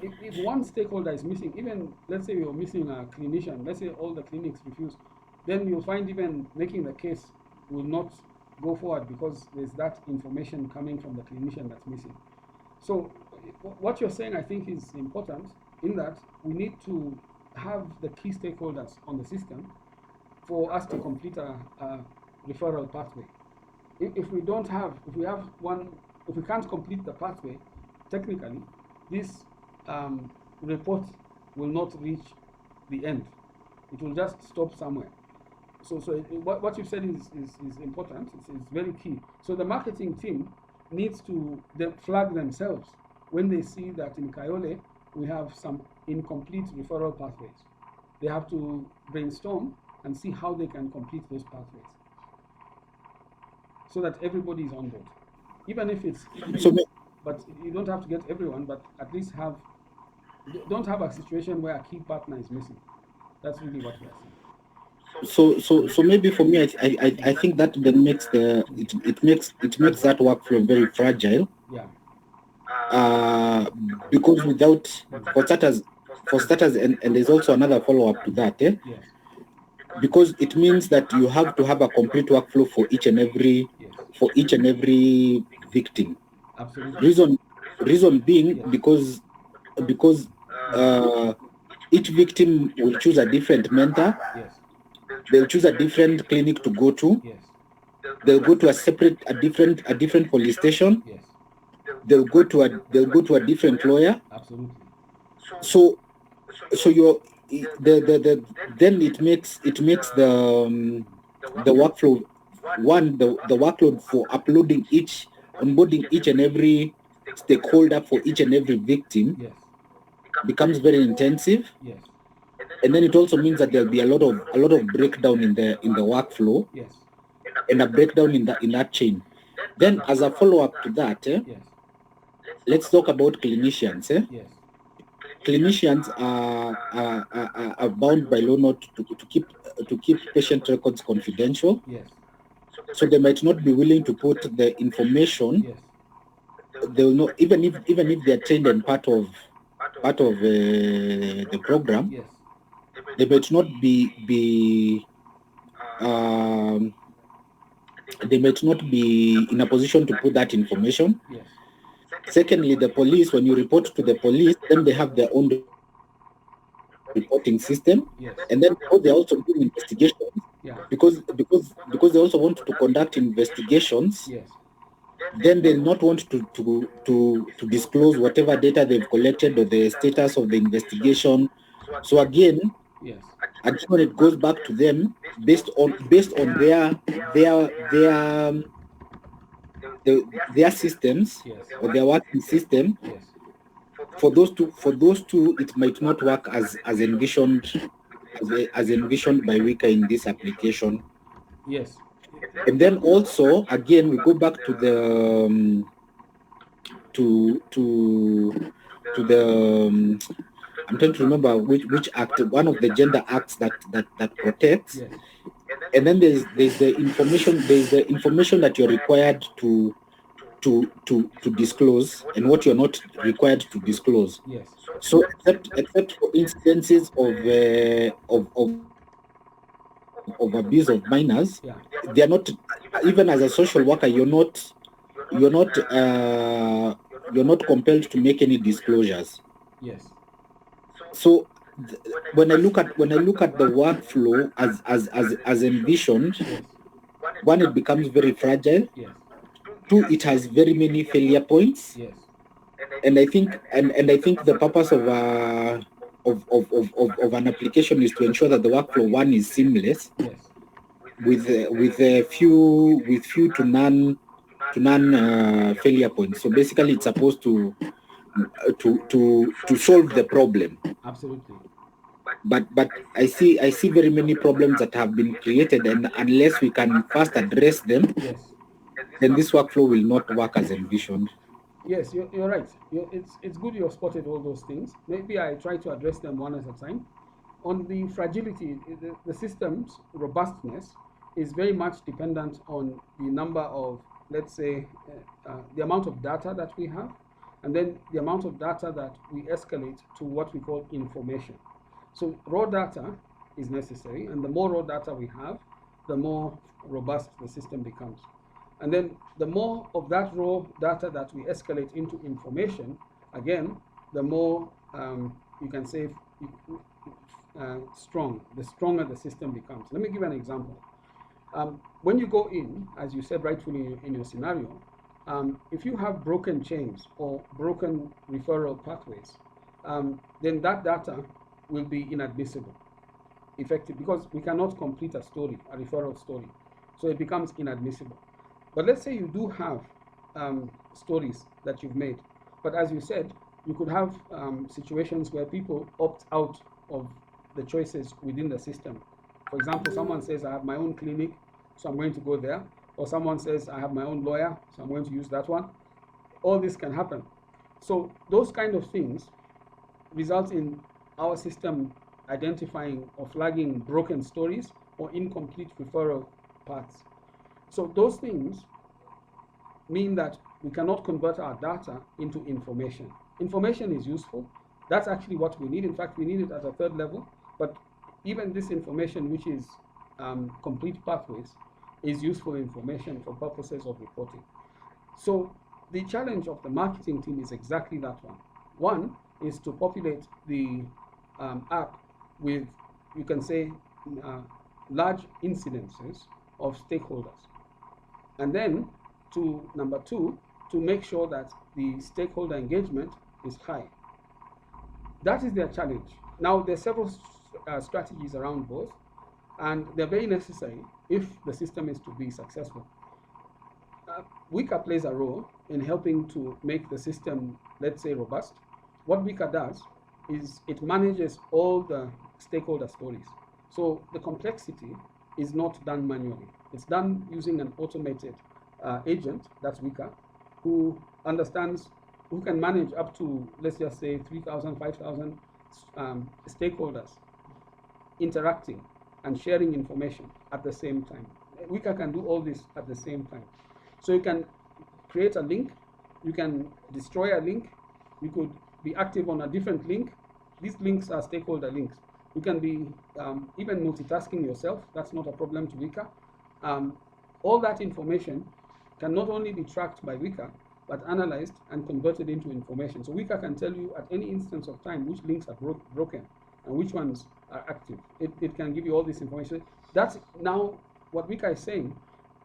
A: If one stakeholder is missing, even let's say you're missing a clinician, let's say all the clinics refuse, then you'll find even making the case will not go forward because there's that information coming from the clinician that's missing. So what you're saying, I think, is important in that we need to have the key stakeholders on the system for us to complete a referral pathway. If we don't have, if we have one, if we can't complete the pathway, technically, this report will not reach the end. It will just stop somewhere. So what you've said is important. It's very key. So the marketing team needs to flag themselves when they see that in Kayole we have some incomplete referral pathways. They have to brainstorm and see how they can complete those pathways so that everybody is on board. Even if it's but you don't have to get everyone, but at least don't have a situation where a key partner is missing. That's really what we are saying.
B: So maybe for me, I think that then makes it makes that workflow very fragile.
A: Yeah.
B: Because without for starters, and there's also another follow up to that,
A: Yes.
B: because it means that you have to have a complete workflow for each and every victim.
A: Absolutely.
B: Reason being
A: Yes.
B: because each victim will choose a different mentor.
A: Yes.
B: They'll choose a different clinic to go to.
A: Yes.
B: They'll go to a different police station.
A: Yes.
B: They'll go to a different lawyer.
A: Absolutely.
B: So you're then it makes the workflow the workload for onboarding each and every stakeholder for each and every victim
A: Yes.
B: becomes very intensive.
A: Yes.
B: And then it also means that there'll be a lot of breakdown in the workflow.
A: Yes.
B: And a breakdown in that chain. Then as a follow-up to that,
A: Yes.
B: let's talk about clinicians.
A: Yes.
B: Clinicians are bound by law not to keep patient records confidential.
A: Yes.
B: So they might not be willing to put the information.
A: Yes.
B: They will not, even if they are trained and part of the program.
A: Yes.
B: They might not be they might not be in a position to put that information.
A: Yes.
B: Secondly, the police, when you report to the police, then they have their own reporting system.
A: Yes.
B: And then because they're also doing investigations,
A: Yeah.
B: because they also want to conduct investigations,
A: Yes.
B: then they not want to disclose whatever data they've collected or the status of the investigation. So again,
A: Yes.
B: when it goes back to them based on their systems.
A: Yes.
B: Or their working system.
A: Yes.
B: For those two, it might not work as envisioned by Wika in this application.
A: Yes.
B: And then also again we go back to the to the I'm trying to remember which act, one of the gender acts that protects.
A: Yes.
B: And then there's the information that you're required to disclose and what you're not required to disclose.
A: Yes.
B: So except for instances of abuse of minors,
A: Yeah.
B: they are not, even as a social worker, you're not not compelled to make any disclosures.
A: Yes.
B: So when I look at the workflow as envisioned,
A: Yes.
B: one, it becomes very fragile.
A: Yes.
B: Two, it has very many failure points.
A: Yes.
B: And I think the purpose of of an application is to ensure that the workflow, one, is seamless,
A: Yes.
B: with few to none failure points. So basically, it's supposed to solve the problem.
A: Absolutely.
B: But I see very many problems that have been created, and unless we can first address them,
A: Yes.
B: then this workflow will not work as envisioned.
A: Yes, you're right. It's good you've spotted all those things. Maybe I try to address them one at a time. On the fragility, the system's robustness is very much dependent on the number of, let's say, the amount of data that we have, and then the amount of data that we escalate to what we call information. So raw data is necessary, and the more raw data we have, the more robust the system becomes. And then the more of that raw data that we escalate into information, again, the more you can say strong, the stronger the system becomes. Let me give an example. When you go in, as you said rightfully in your scenario, if you have broken chains or broken referral pathways, then that data will be inadmissible, effective, because we cannot complete a story, a referral story. So it becomes inadmissible. But let's say you do have stories that you've made, but as you said, you could have situations where people opt out of the choices within the system. For example, someone says, I have my own clinic, so I'm going to go there. Or someone says, I have my own lawyer, so I'm going to use that one. All this can happen. So those kind of things result in our system identifying or flagging broken stories or incomplete referral paths. So those things mean that we cannot convert our data into information. Information is useful. That's actually what we need. In fact, we need it at a third level. But even this information, which is complete pathways, is useful information for purposes of reporting. So the challenge of the marketing team is exactly that one. One is to populate the app with, you can say, large incidences of stakeholders. And then to number two, to make sure that the stakeholder engagement is high. That is their challenge. Now, there are several strategies around both, and they're very necessary if the system is to be successful. Wika plays a role in helping to make the system, let's say, robust. What Wika does is it manages all the stakeholder stories. So the complexity is not done manually. It's done using an automated agent, that's Wika, who understands, who can manage up to, let's just say, 3,000, 5,000 stakeholders interacting and sharing information at the same time. Wika can do all this at the same time. So you can create a link, you can destroy a link, you could be active on a different link. These links are stakeholder links. You can be even multitasking yourself. That's not a problem to Wika. All that information can not only be tracked by Wika, but analyzed and converted into information. So Wika can tell you at any instance of time which links are broken and which ones are active. It can give you all this information. That's now what Wika is saying.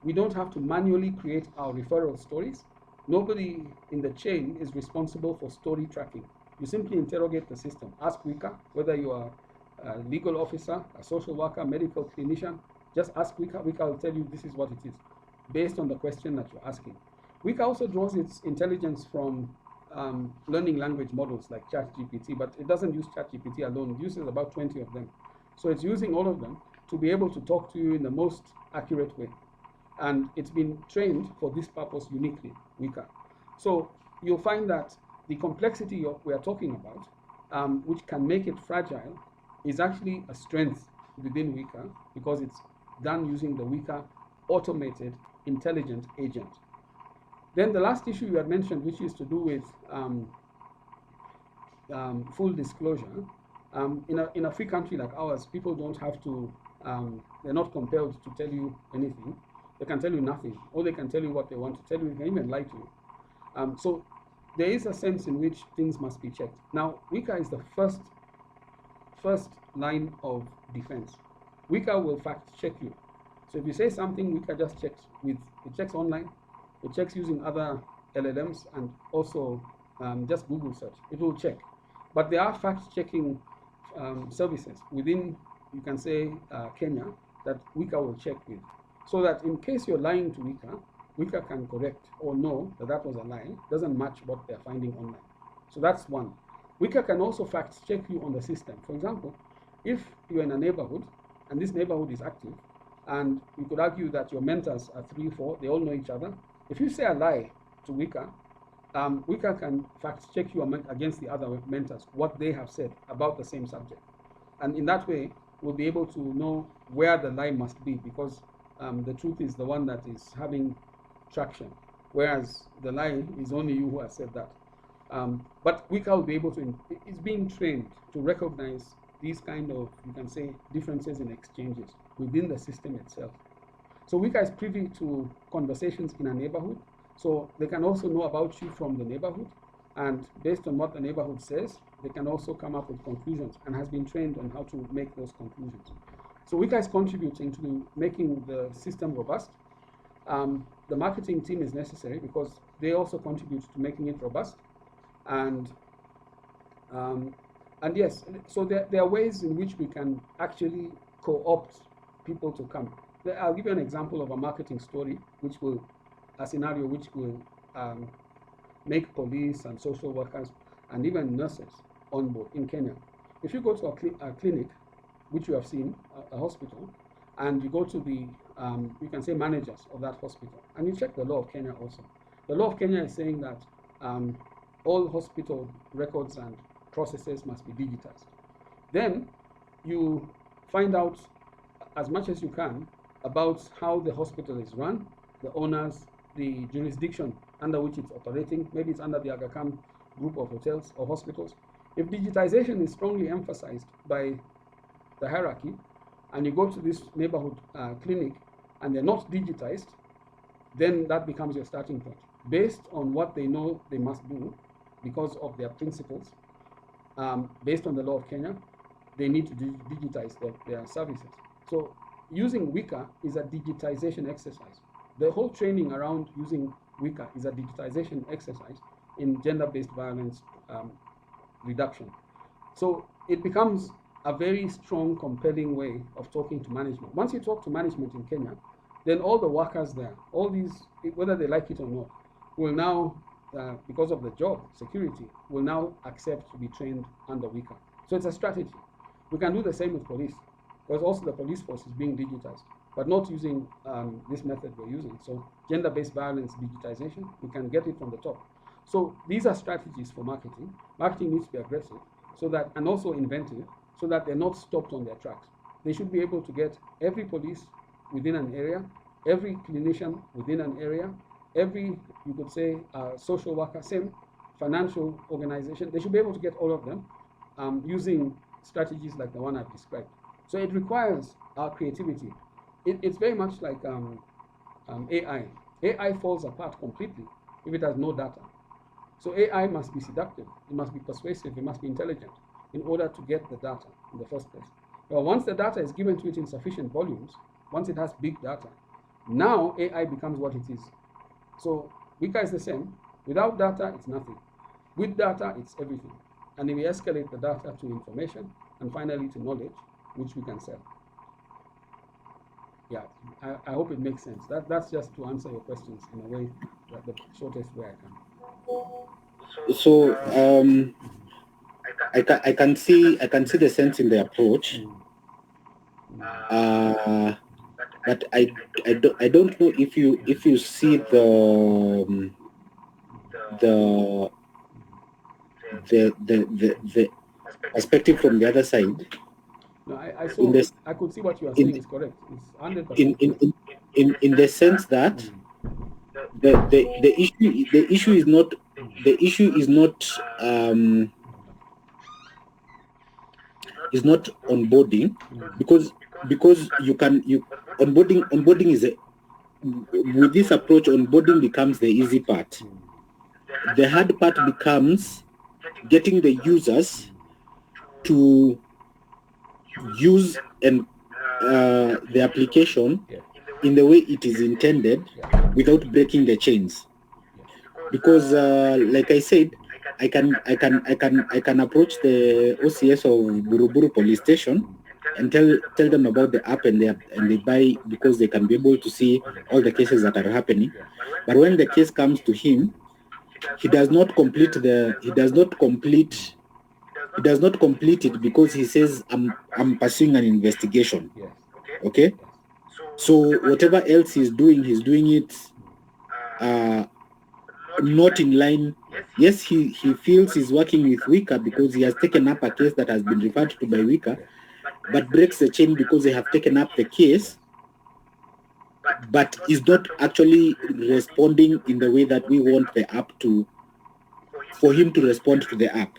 A: We don't have to manually create our referral stories. Nobody in the chain is responsible for story tracking. You simply interrogate the system. Ask Wika, whether you are a legal officer, a social worker, medical clinician, just ask Wika. Wika will tell you this is what it is, based on the question that you're asking. Wika also draws its intelligence from learning language models like ChatGPT, but it doesn't use ChatGPT alone. It uses about 20 of them. So it's using all of them to be able to talk to you in the most accurate way. And it's been trained for this purpose uniquely, Wika. So you'll find that the complexity we are talking about, which can make it fragile, is actually a strength within Wika because it's done using the Wika automated intelligent agent. Then the last issue you had mentioned, which is to do with full disclosure. In a free country like ours, people don't have to, they're not compelled to tell you anything. They can tell you nothing, or they can tell you what they want to tell you. They can even lie to you. So there is a sense in which things must be checked. Now, Wika is the first line of defense. Wika will fact check you. So if you say something, Wika just checks it checks online, it checks using other LLMs, and also just Google search. It will check. But there are fact checking services within, you can say, Kenya, that Wika will check with. So that in case you're lying to Wika, Wika can correct or know that that was a lie, doesn't match what they're finding online. So that's one. Wika can also fact check you on the system. For example, if you're in a neighborhood and this neighborhood is active, and you could argue that your mentors are 3, 4, they all know each other. If you say a lie to Wika, Wika can fact check you against the other mentors, what they have said about the same subject. And in that way, we'll be able to know where the lie must be, because the truth is the one that is having traction, whereas the lie is only you who has said that. But Wika will be able to, it's being trained to recognize these kind of, you can say, differences in exchanges within the system itself. So Wika is privy to conversations in a neighborhood, so they can also know about you from the neighborhood, and based on what the neighborhood says, they can also come up with conclusions, and has been trained on how to make those conclusions. So Wika is contributing to making the system robust. The marketing team is necessary because they also contribute to making it robust. And yes, so there are ways in which we can actually co-opt people to come. I'll give you an example of a marketing story, a scenario which will make police and social workers and even nurses on board in Kenya. If you go to a clinic, which you have seen, a hospital, and you go to the, you can say, managers of that hospital, and you check the law of Kenya also. The law of Kenya is saying that all hospital records and processes must be digitized. Then you find out as much as you can about how the hospital is run, the owners, the jurisdiction under which it's operating. Maybe it's under the Aga Khan group of hotels or hospitals. If digitization is strongly emphasized by the hierarchy, and you go to this neighborhood clinic and they're not digitized, then that becomes your starting point. Based on what they know they must do because of their principles, based on the law of Kenya, they need to digitize their services. So using Wika is a digitization exercise. The whole training around using Wika is a digitization exercise in gender-based violence reduction. So it becomes a very strong, compelling way of talking to management. Once you talk to management in Kenya, then all the workers there, all these, whether they like it or not, will now, because of the job security, will now accept to be trained under Wika. So it's a strategy. We can do the same with police, because also the police force is being digitized, but not using this method we're using. So gender-based violence digitization, we can get it from the top. So these are strategies for marketing. Marketing needs to be aggressive, so that, and also inventive, so that they're not stopped on their tracks. They should be able to get every police within an area, every clinician within an area, every, you could say, social worker, same financial organization. They should be able to get all of them using strategies like the one I've described. So it requires our creativity. It's very much like AI. AI falls apart completely if it has no data. So AI must be seductive, it must be persuasive, it must be intelligent in order to get the data in the first place. Well, once the data is given to it in sufficient volumes, once it has big data, now AI becomes what it is. So Wika is the same. Without data, it's nothing. With data, it's everything. And then we escalate the data to information and finally to knowledge, which we can sell. Yeah, I hope it makes sense. That's just to answer your questions in a way, that the shortest way I can.
B: So I can see the sense in the approach, but I don't know if you see the perspective from the other side.
A: No, I saw. I could see what you are saying is correct. It's 100% correct.
B: In the sense that the issue is not onboarding, because onboarding is with this approach, onboarding becomes the easy part. the hard part becomes getting the users to use and the application in the way it is intended without breaking the chains. Because like I said, I can approach the OCS of Buruburu police station and tell them about the app, and they buy, because they can be able to see all the cases that are happening. But when the case comes to him, he does not complete it because he says I'm pursuing an investigation. Okay, so whatever else he's doing it not in line. Yes, he feels he's working with Wika because he has taken up a case that has been referred to by Wika, but breaks the chain because they have taken up the case, but is not actually responding in the way that we want the app to, for him to respond to the app.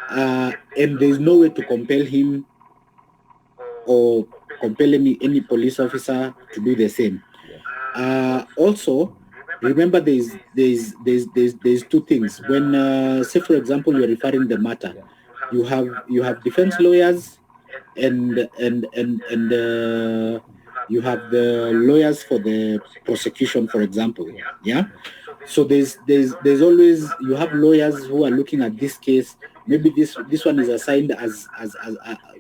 B: And there's no way to compel him or compel any police officer to do the same. Also, remember there's two things. When say for example you're referring the matter, you have defense lawyers and you have the lawyers for the prosecution, for example. Yeah. So there's always, you have lawyers who are looking at this case. Maybe this one is assigned as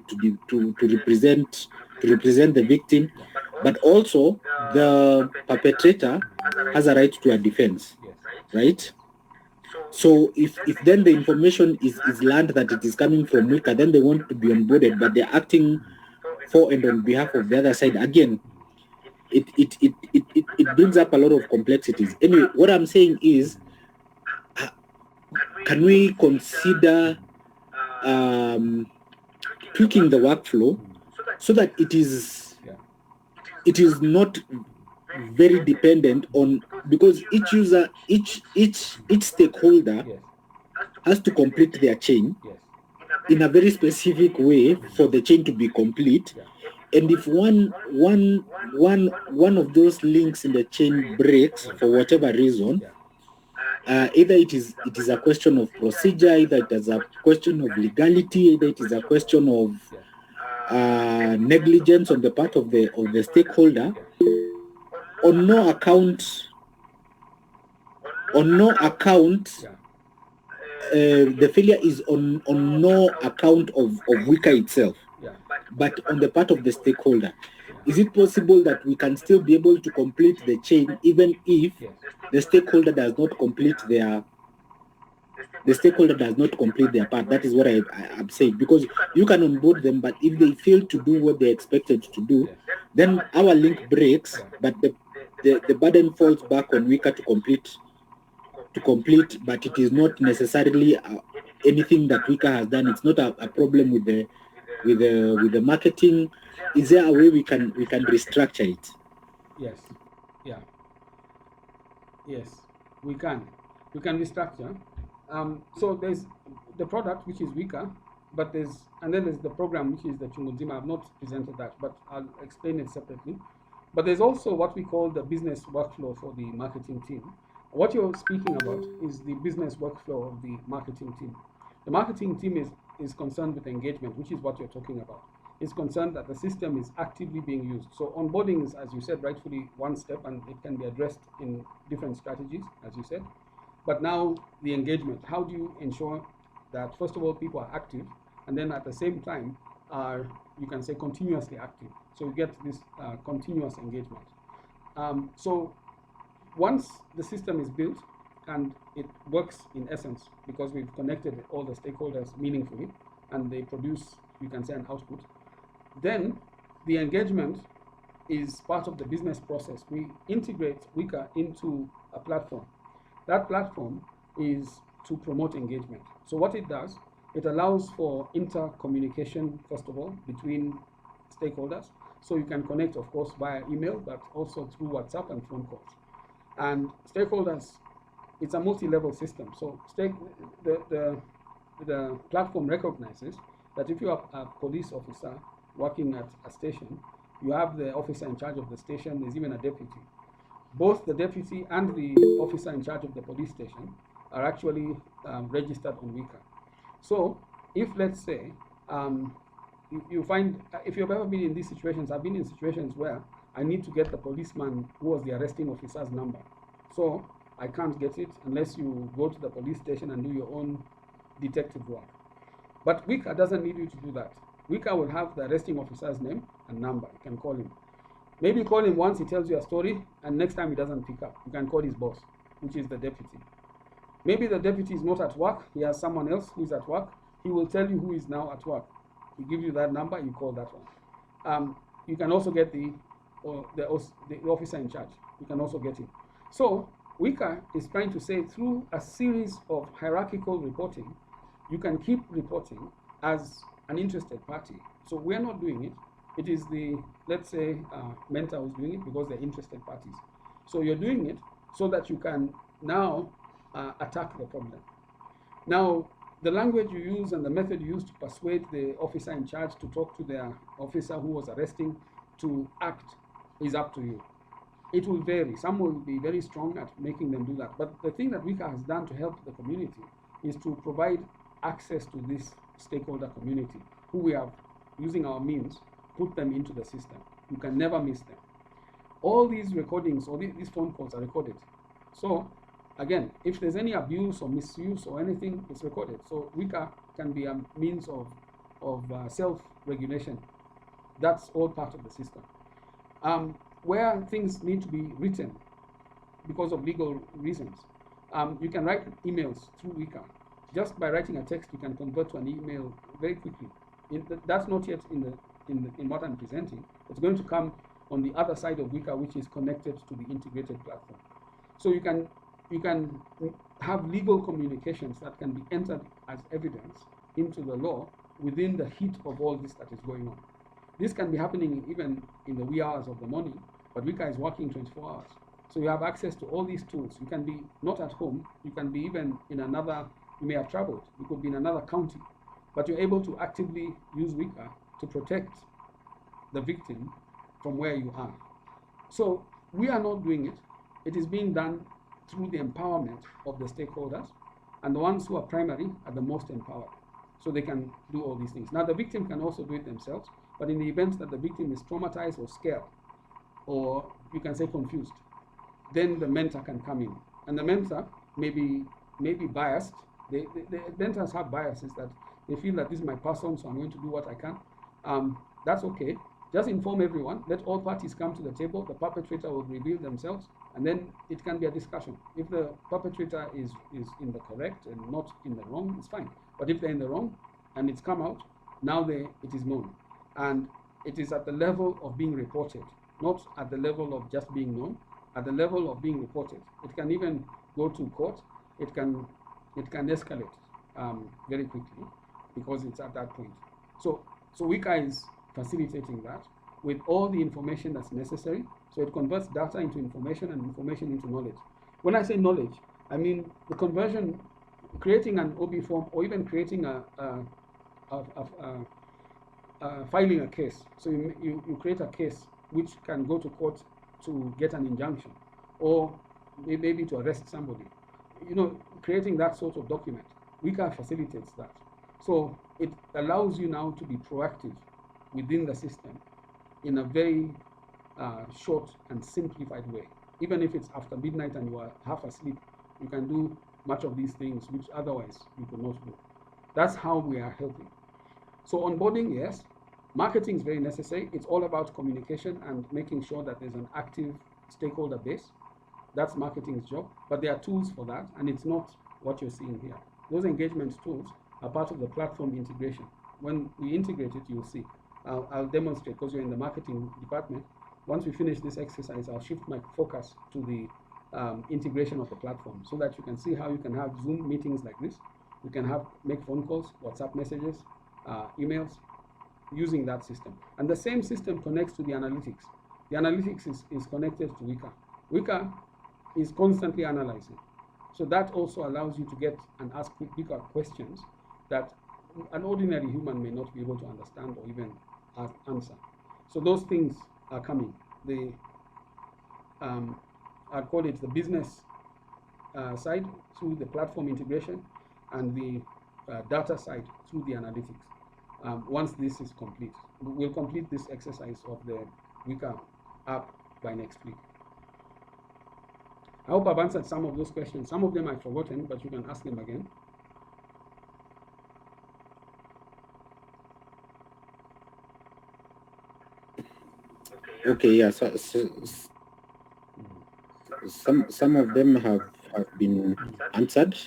B: to represent the victim, but also the perpetrator has a right to a defense, right? So if then the information is learned that it is coming from Wika, then they want to be onboarded, but they're acting for and on behalf of the other side. Again, it brings up a lot of complexities. Anyway, what I'm saying is, can we consider tweaking the workflow so that it is not very dependent on, because each user, each stakeholder has to complete their chain in a very specific way for the chain to be complete. And if one of those links in the chain breaks for whatever reason, either it is a question of procedure, either it is a question of legality, either it is a question of negligence on the part of the stakeholder, on no account, the failure is on no account of Wika itself, but on the part of the stakeholder. Is it possible that we can still be able to complete the chain even if the stakeholder does not complete their part? That is what I'm saying, because you can onboard them, but if they fail to do what they're expected to do, then our link breaks, but the burden falls back on Wika to complete, but it is not necessarily anything that Wika has done. It's not a problem with the marketing. Is there a way we can restructure it?
A: Yes. Yeah. Yes, we can restructure. So there's the product, which is Wika, but then there's the program, which is the Chungunzima. I've not presented that, but I'll explain it separately. But there's also what we call the business workflow for the marketing team. What you're speaking about is the business workflow of the marketing team. The marketing team is concerned with engagement, which is what you're talking about. It's concerned that the system is actively being used. So onboarding is, as you said, rightfully one step, and it can be addressed in different strategies, as you said. But now the engagement, how do you ensure that, first of all, people are active, and then at the same time are, you can say, continuously active. So you get this continuous engagement. So once the system is built and it works in essence, because we've connected all the stakeholders meaningfully and they produce, you can say, an output, then the engagement is part of the business process. We integrate Wika into a platform. That platform is to promote engagement. So what it does, it allows for intercommunication, first of all, between stakeholders. So you can connect, of course, via email, but also through WhatsApp and phone calls. And stakeholders, it's a multi-level system. So the platform recognizes that if you are a police officer working at a station, you have the officer in charge of the station, there's even a deputy. Both the deputy and the officer in charge of the police station are actually registered on Wika. So if, let's say, you find, if you've ever been in these situations, I've been in situations where I need to get the policeman who was the arresting officer's number. So I can't get it unless you go to the police station and do your own detective work. But Wika doesn't need you to do that. Wika will have the arresting officer's name and number. You can call him. Maybe you call him once, he tells you a story, and next time he doesn't pick up. You can call his boss, which is the deputy. Maybe the deputy is not at work, he has someone else who is at work. He will tell you who is now at work. He gives you that number, you call that one. You can also get the officer in charge. You can also get him. So Wika is trying to say, through a series of hierarchical reporting, you can keep reporting as an interested party. So we're not doing it. It is the, let's say, mentor who's doing it because they're interested parties. So you're doing it so that you can now attack the problem. Now, the language you use and the method you use to persuade the officer in charge to talk to the officer who was arresting to act is up to you. It will vary. Some will be very strong at making them do that. But the thing that Wika has done to help the community is to provide access to this stakeholder community, who we have, using our means, put them into the system. You can never miss them. All these recordings or these phone calls are recorded. So again, if there's any abuse or misuse or anything, it's recorded. So Wika can be a means of self-regulation. That's all part of the system. Where things need to be written because of legal reasons, you can write emails through Wika. Just by writing a text, you can convert to an email very quickly. That's not yet in what I'm presenting. It's going to come on the other side of Wika, which is connected to the integrated platform. So you can have legal communications that can be entered as evidence into the law within the heat of all this that is going on. This can be happening even in the wee hours of the morning, but Wika is working 24 hours. So you have access to all these tools. You can be not at home, you can be even in another, you may have traveled, you could be in another county, but you're able to actively use Wika to protect the victim from where you are. So we are not doing it. It is being done through the empowerment of the stakeholders, and the ones who are primary are the most empowered. So they can do all these things. Now the victim can also do it themselves, but in the event that the victim is traumatized or scared, or you can say confused, then the mentor can come in. And the mentor may be biased. The mentors have biases that they feel that this is my person, so I'm going to do what I can. That's okay. Just inform everyone, let all parties come to the table, the perpetrator will reveal themselves, and then it can be a discussion. If the perpetrator is in the correct and not in the wrong, it's fine. But if they're in the wrong and it's come out, now it is known. And it is at the level of being reported, not at the level of just being known, at the level of being reported. It can even go to court. It can escalate very quickly because it's at that point. So Wika is facilitating that with all the information that's necessary. So it converts data into information and information into knowledge. When I say knowledge, I mean the conversion, creating an OB form or even creating filing a case. So you create a case which can go to court to get an injunction or maybe to arrest somebody. Creating that sort of document, Wika facilitates that. So it allows you now to be proactive within the system in a very short and simplified way. Even if it's after midnight and you are half asleep, you can do much of these things which otherwise you could not do. That's how we are helping. So onboarding, yes. Marketing is very necessary. It's all about communication and making sure that there's an active stakeholder base. That's marketing's job. But there are tools for that, and it's not what you're seeing here. Those engagement tools are part of the platform integration. When we integrate it, you'll see. I'll demonstrate because you're in the marketing department. Once we finish this exercise, I'll shift my focus to the integration of the platform so that you can see how you can have Zoom meetings like this. You can make phone calls, WhatsApp messages, emails, using that system. And the same system connects to the analytics. The analytics is connected to Wika. Wika is constantly analyzing. So that also allows you to get and ask Wika questions that an ordinary human may not be able to understand or even answer. So those things are coming. I'd call it the business side through the platform integration, and the data side through the analytics. Once this is complete, we'll complete this exercise of the Wika app by next week. I hope I've answered some of those questions. Some of them I've forgotten, but you can ask them again.
B: Okay, yeah. Some of them have been answered,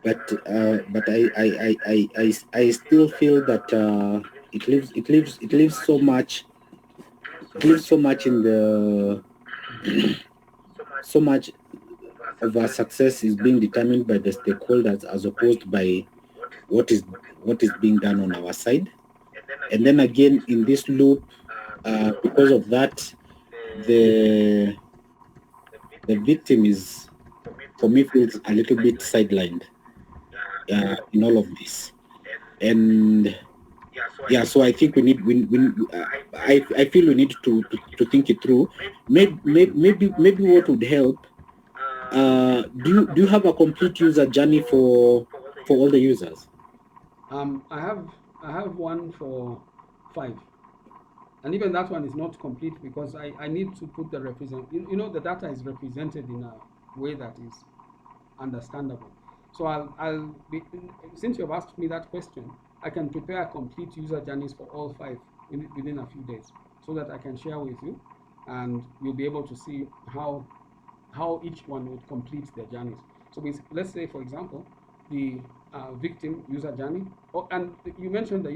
B: but I still feel that it leaves so much in the so much of our success is being determined by the stakeholders as opposed by what is being done on our side. And then again, in this loop, because of that, the victim is, for me, feels a little bit sidelined in all of this. And yeah, so I think we I feel we need to think it through. Maybe what would help. Do you have a complete user journey for all the users?
A: I have one for 5, and even that one is not complete because I need to put the the data is represented in a way that is understandable. So I'll be, since you've asked me that question, I can prepare complete user journeys for all 5 within a few days, so that I can share with you, and you'll be able to see how each one would complete their journeys. So let's say, for example, the victim user journey, and you mentioned the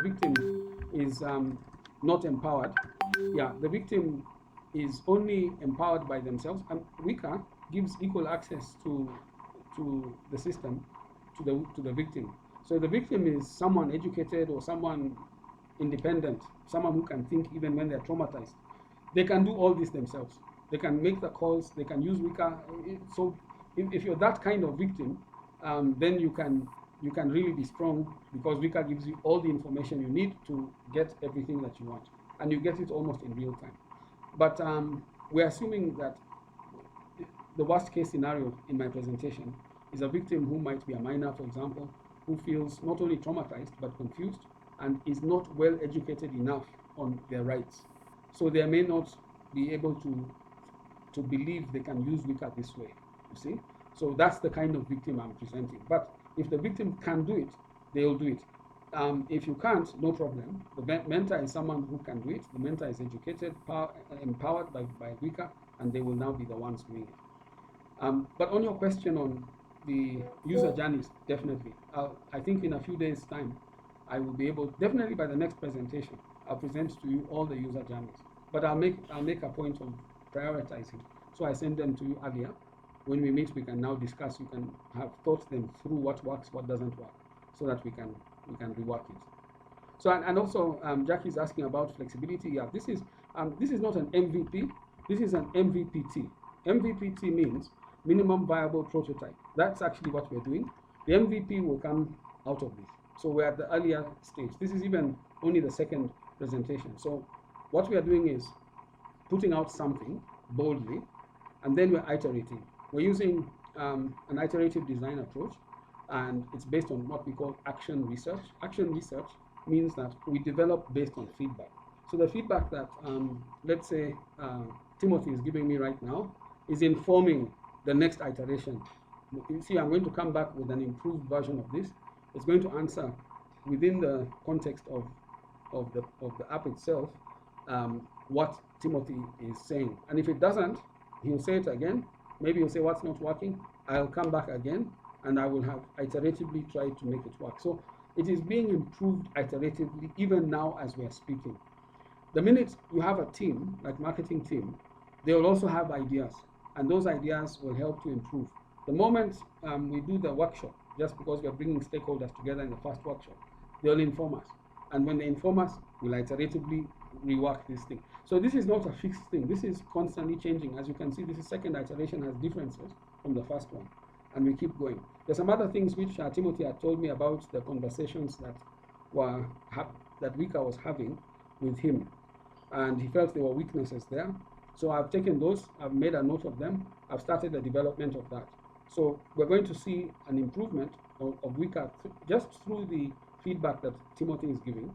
A: victim is not empowered. Yeah, the victim is only empowered by themselves, and Wika gives equal access to the system, to the victim. So the victim is someone educated or someone independent, someone who can think even when they're traumatized. They can do all this themselves. They can make the calls. They can use Wika. So if you're that kind of victim, then you can really be strong, because Wika gives you all the information you need to get everything that you want, and you get it almost in real time. But we're assuming that the worst case scenario in my presentation is a victim who might be a minor, for example, who feels not only traumatized but confused and is not well educated enough on their rights. So they may not be able to believe they can use Wika this way, you see? So that's the kind of victim I'm presenting. But if the victim can do it, they'll do it. If you can't, no problem. The mentor is someone who can do it. The mentor is educated, empowered by Wika, and they will now be the ones doing it. But on your question on the user journeys, definitely. I think in a few days' time, I will be able, definitely by the next presentation, I'll present to you all the user journeys. But I'll make a point of prioritizing. So I send them to you earlier. When we meet, we can now discuss. You can have thought them through what works, what doesn't work, so that we can rework it. So and also Jackie is asking about flexibility. Yeah, this is not an MVP. This is an MVPT. MVPT means minimum viable prototype. That's actually what we're doing. The MVP will come out of this. So we're at the earlier stage. This is even only the second presentation. So what we are doing is putting out something boldly, and then we're iterating. We're using an iterative design approach, and it's based on what we call action research. Action research means that we develop based on feedback. So the feedback that, let's say, Timothy is giving me right now is informing the next iteration. You see, I'm going to come back with an improved version of this. It's going to answer within the context of the app itself what Timothy is saying. And if it doesn't, he'll say it again. Maybe he'll say what's not working. I'll come back again, and I will have iteratively tried to make it work. So it is being improved iteratively even now as we are speaking. The minute you have a team, like marketing team, they will also have ideas, and those ideas will help to improve. The moment we do the workshop, just because we are bringing stakeholders together in the first workshop, they'll inform us. And when they inform us, we'll iteratively rework this thing. So this is not a fixed thing. This is constantly changing. As you can see, this second iteration has differences from the first one, and we keep going. There's some other things which Timothy had told me about the conversations that Wika was having with him, and he felt there were weaknesses there. So I've taken those, I've made a note of them, I've started the development of that. So we're going to see an improvement of Wika just through the feedback that Timothy is giving.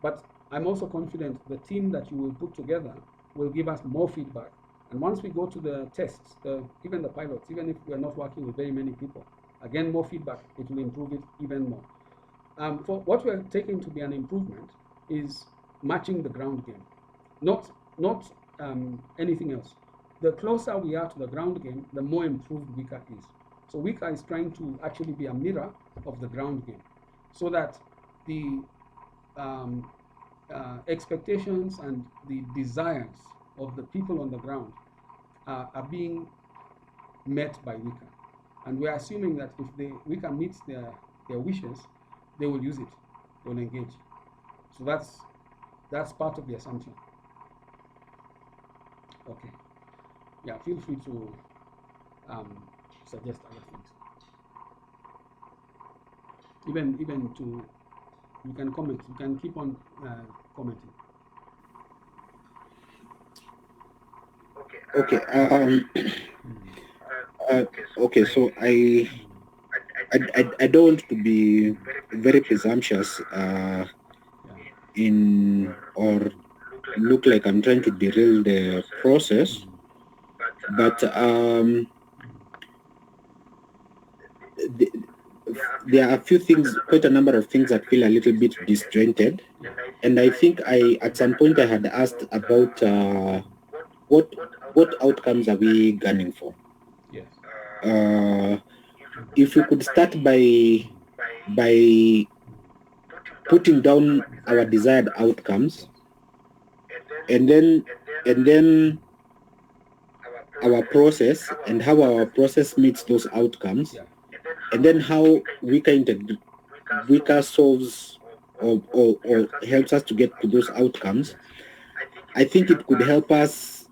A: But I'm also confident the team that you will put together will give us more feedback. And once we go to the tests, even the pilots, even if we're not working with very many people, again, more feedback, it will improve it even more. For what we're taking to be an improvement is matching the ground game, not anything else. The closer we are to the ground game, the more improved Wika is. So Wika is trying to actually be a mirror of the ground game, so that the um, expectations and the desires of the people on the ground are being met by Wika. And we're assuming that if Wika meets their wishes, they will use it, they will engage. So that's part of the assumption. Okay. Yeah, feel free to suggest other things. Even to, you can comment, you can keep on commenting.
B: Okay. Okay. So I don't want to be very presumptuous in or look like I'm trying to derail the process, but there are a few things, quite a number of things that feel a little bit disjointed, and I think at some point I had asked about what outcomes are we gunning for.
A: Yes.
B: If we could start by putting down our desired outcomes, and then our process and how our process meets those outcomes,
A: Yeah.
B: and then how Wika solves or helps us to get to those outcomes. I think it could help us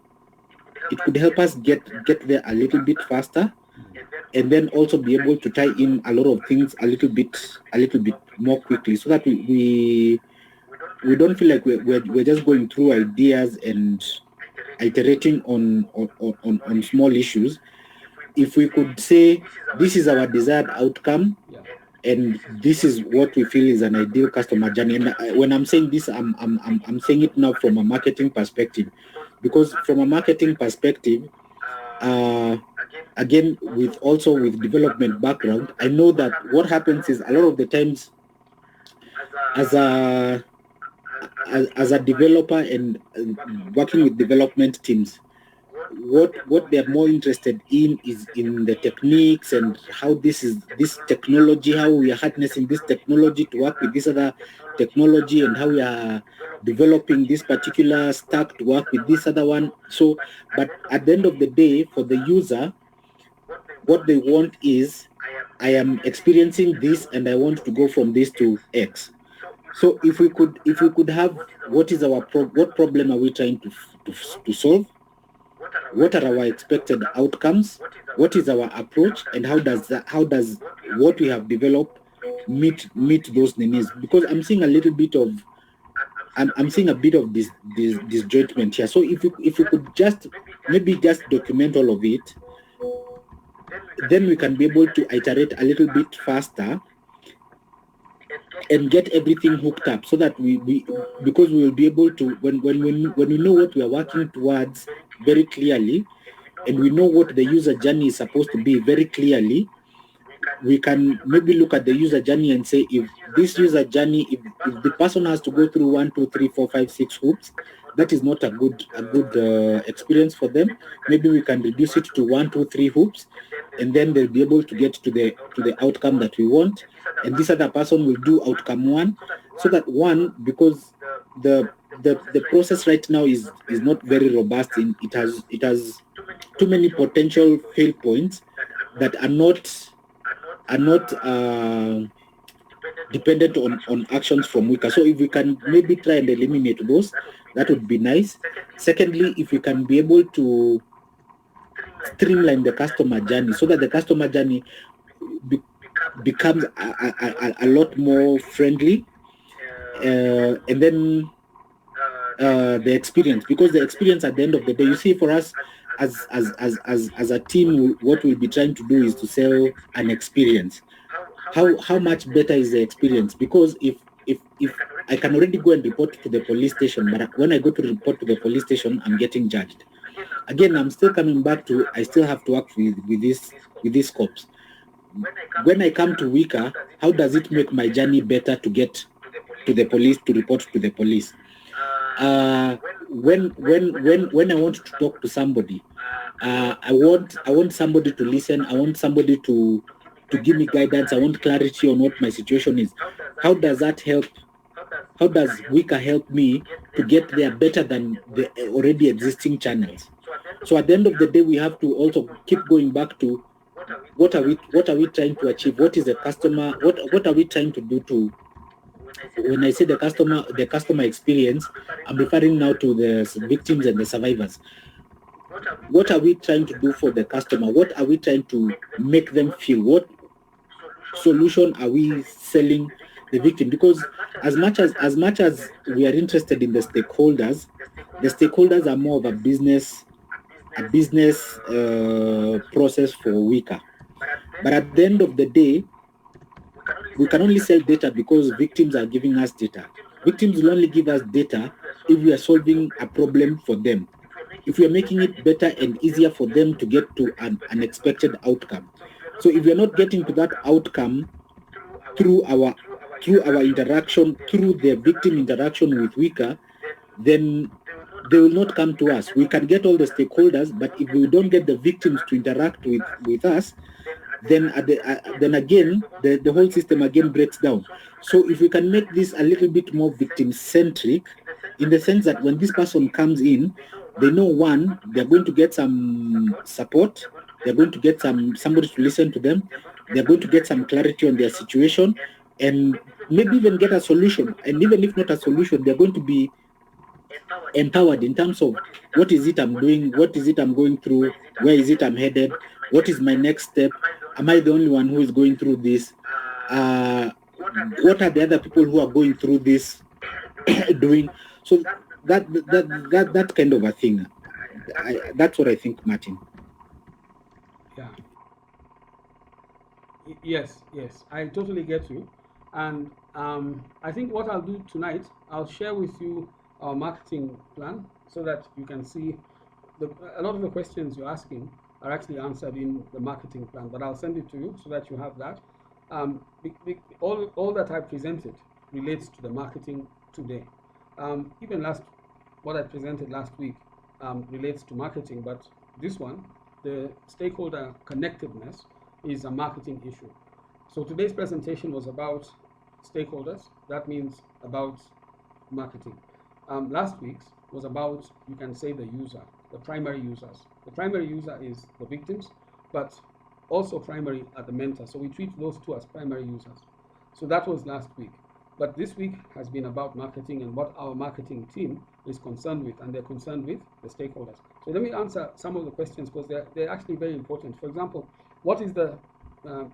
B: get there a little bit faster, and then also be able to tie in a lot of things a little bit more quickly, so that we don't feel like we're just going through ideas and iterating on small issues. If we could say this is our desired outcome,
A: Yeah.
B: and this is what we feel is an ideal customer journey. And when I'm saying this, I'm saying it now from a marketing perspective, because from a marketing perspective, again, with development background, I know that what happens is a lot of the times, as a developer and working with development teams, what they're more interested in is in the techniques and how this technology, how we are harnessing this technology to work with this other technology, and how we are developing this particular stack to work with this other one. So, but at the end of the day, for the user, what they want is, I am experiencing this and I want to go from this to X. So if we could have, what is our what problem are we trying to solve? What are our expected outcomes? What is our approach, and how does what we have developed meet those needs? Because I'm seeing a little bit of I'm seeing a bit of this disjointment here. So if you could just maybe just document all of it, then we can be able to iterate a little bit faster and get everything hooked up, so that we because we will be able to, when we know what we are working towards very clearly, and we know what the user journey is supposed to be very clearly, we can maybe look at the user journey and say, if this user journey, if the person has to go through 1, 2, 3, 4, 5, 6 hoops, that is not a good experience for them. Maybe we can reduce it to 1, 2, 3 hoops, and then they'll be able to get to the outcome that we want. And this other person will do outcome 1, so that one, because the process right now is not very robust. It has too many potential fail points that are not dependent on actions from Wika. So if we can maybe try and eliminate those, that would be nice. Secondly, if we can be able to streamline the customer journey, so that the customer journey becomes a lot more friendly, and then the experience, because the experience at the end of the day, you see, for us as a team, what we'll be trying to do is to sell an experience. How much better is the experience? Because if I can already go and report to the police station, but when I go to report to the police station, I'm getting judged. Again, I'm still coming back to, I still have to work with these cops. When I come to Wika, how does it make my journey better to get to the police, to report to the police? When I want to talk to somebody, I want somebody to listen. I want somebody to give me guidance. I want clarity on what my situation is. How does that help? How does Wika help me to get there better than the already existing channels? So at the end of the day, we have to also keep going back to what are we trying to achieve? What is the customer? What are we trying to do to, when I say the customer experience, I'm referring now to the victims and the survivors. What are we trying to do for the customer? What are we trying to make them feel? What solution are we selling the victim? Because as much as we are interested in the stakeholders are more of a business process for Wika. But at the end of the day, we can only sell data because victims are giving us data. Victims will only give us data if we are solving a problem for them, if we are making it better and easier for them to get to an unexpected outcome. So if we are not getting to that outcome through our interaction, through the victim interaction with Wika, then they will not come to us. We can get all the stakeholders, but if we don't get the victims to interact with us, then then again the whole system again breaks down. So if we can make this a little bit more victim centric, in the sense that when this person comes in, they know, one, they're going to get some support, they're going to get somebody to listen to them, they're going to get some clarity on their situation, and maybe even get a solution. And even if not a solution, they're going to be empowered in terms of, what is it I'm doing, what is it I'm going through, where is it I'm headed, what is my next step, am I the only one who is going through this, what are the other people who are going through this doing? So that kind of a thing. That's what I think, Martin.
A: Yeah. Yes, yes, I totally get you. And I think what I'll do tonight, I'll share with you our marketing plan so that you can see a lot of the questions you're asking are actually answered in the marketing plan. But I'll send it to you so that you have that. All that I presented relates to the marketing today. Even what I presented last week relates to marketing, but this one, the stakeholder connectiveness, is a marketing issue. So today's presentation was about stakeholders. That means about marketing. Last week's was about, you can say, the user, the primary users. The primary user is the victims, but also primary are the mentors. So we treat those two as primary users. So that was last week. But this week has been about marketing and what our marketing team is concerned with, and they're concerned with the stakeholders. So let me answer some of the questions because they're actually very important. For example, what is the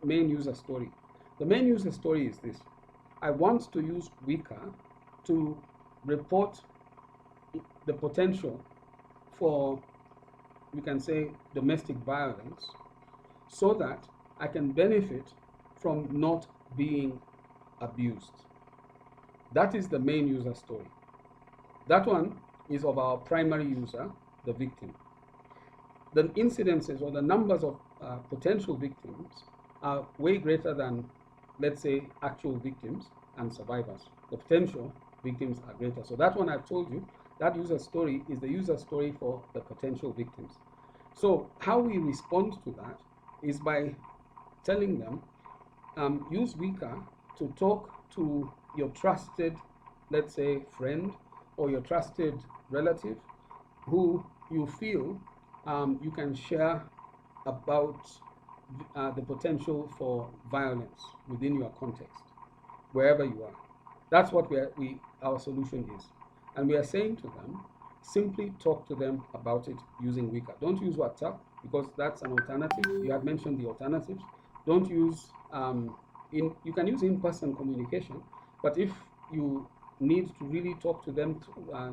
A: main user story? The main user story is this. I want to use Wika to report the potential for, you can say, domestic violence so that I can benefit from not being abused. That is the main user story. That one is of our primary user, the victim. The incidences or the numbers of potential victims are way greater than, let's say, actual victims and survivors. The potential victims are greater. So that one I've told you, that user story is the user story for the potential victims. So how we respond to that is by telling them, use Wika to talk to your trusted, let's say, friend or your trusted relative who you feel you can share about the potential for violence within your context, wherever you are. That's what our solution is. And we are saying to them, simply talk to them about it using Wika. Don't use WhatsApp because that's an alternative. You had mentioned the alternatives. Don't use, you can use in-person communication, but if you need to really talk to them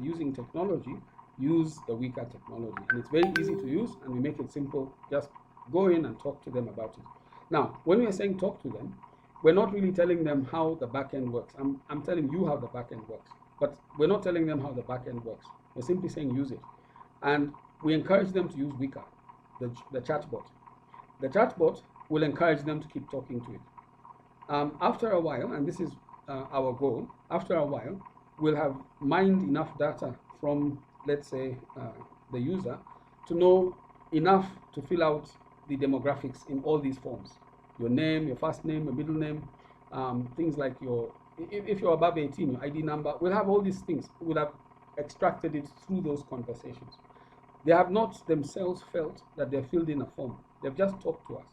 A: using technology, use the Wika technology. And it's very easy to use, and we make it simple. Just go in and talk to them about it. Now, when we are saying talk to them, we're not really telling them how the backend works. I'm telling you how the backend works, but we're not telling them how the backend works. We're simply saying use it. And we encourage them to use Wika, the chatbot. The chatbot will encourage them to keep talking to it. After a while, and this is our goal, after a while, we'll have mined enough data from, let's say, the user to know enough to fill out the demographics in all these forms. Your name, your first name, your middle name, things like if you're above 18, your ID number. We'll have all these things. We'll have extracted it through those conversations. They have not themselves felt that they've filled in a form. They've just talked to us.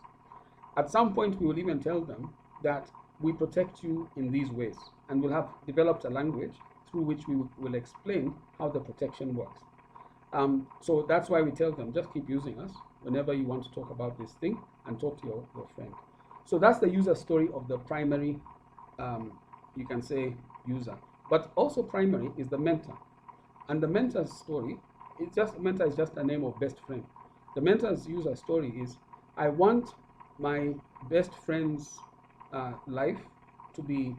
A: At some point, we will even tell them that we protect you in these ways, and we'll have developed a language through which we will explain how the protection works. So that's why we tell them, just keep using us whenever you want to talk about this thing and talk to your friend. So that's the user story of the primary, you can say, user. But also primary is the mentor. And the mentor's story, mentor is just a name of best friend. The mentor's user story is, I want my best friend's life to be,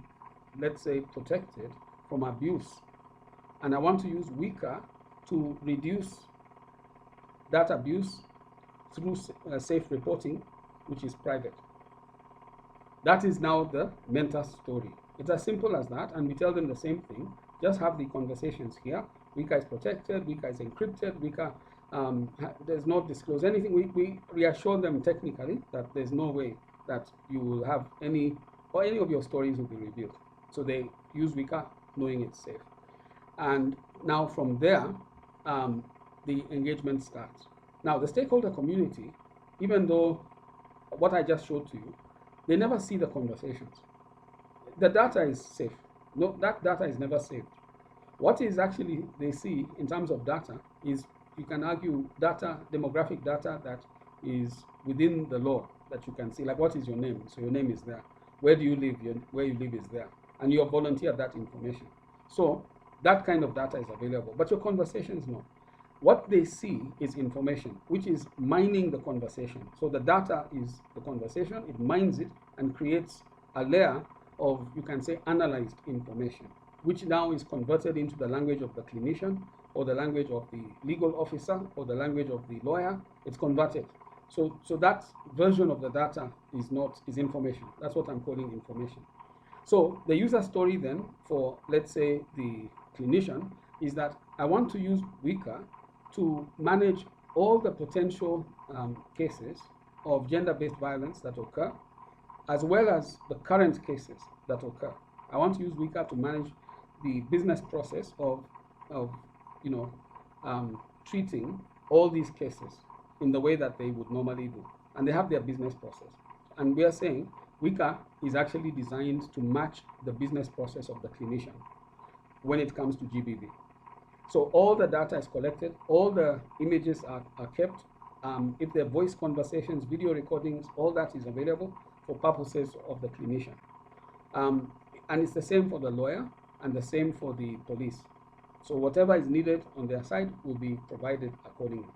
A: let's say, protected from abuse. And I want to use Wika to reduce that abuse through safe reporting, which is private. That is now the mentor story. It's as simple as that, and we tell them the same thing. Just have the conversations here. Wika is protected, Wika is encrypted, Wika does not disclose anything. We reassure them technically that there's no way that you will have any of your stories will be revealed. So they use Wika knowing it's safe. And now from there, the engagement starts. Now the stakeholder community, even though what I just showed to you, they never see the conversations. The data is safe. No, that data is never saved. What is actually they see in terms of data is, you can argue, data, demographic data that is within the law that you can see. Like, what is your name? So your name is there. Where do you live? Where you live is there. And you have volunteered that information. So that kind of data is available. But your conversations, no. What they see is information, which is mining the conversation. So the data is the conversation, it mines it and creates a layer of, you can say, analyzed information, which now is converted into the language of the clinician, or the language of the legal officer, or the language of the lawyer. It's converted. So that version of the data is information. That's what I'm calling information. So the user story then for, let's say, the clinician is that I want to use Wika to manage all the potential cases of gender-based violence that occur, as well as the current cases that occur. I want to use Wika to manage the business process of treating all these cases in the way that they would normally do. And they have their business process. And we are saying Wika is actually designed to match the business process of the clinician when it comes to GBV. So all the data is collected, all the images are kept. If they're voice conversations, video recordings, all that is available for purposes of the clinician. And it's the same for the lawyer and the same for the police. So whatever is needed on their side will be provided accordingly.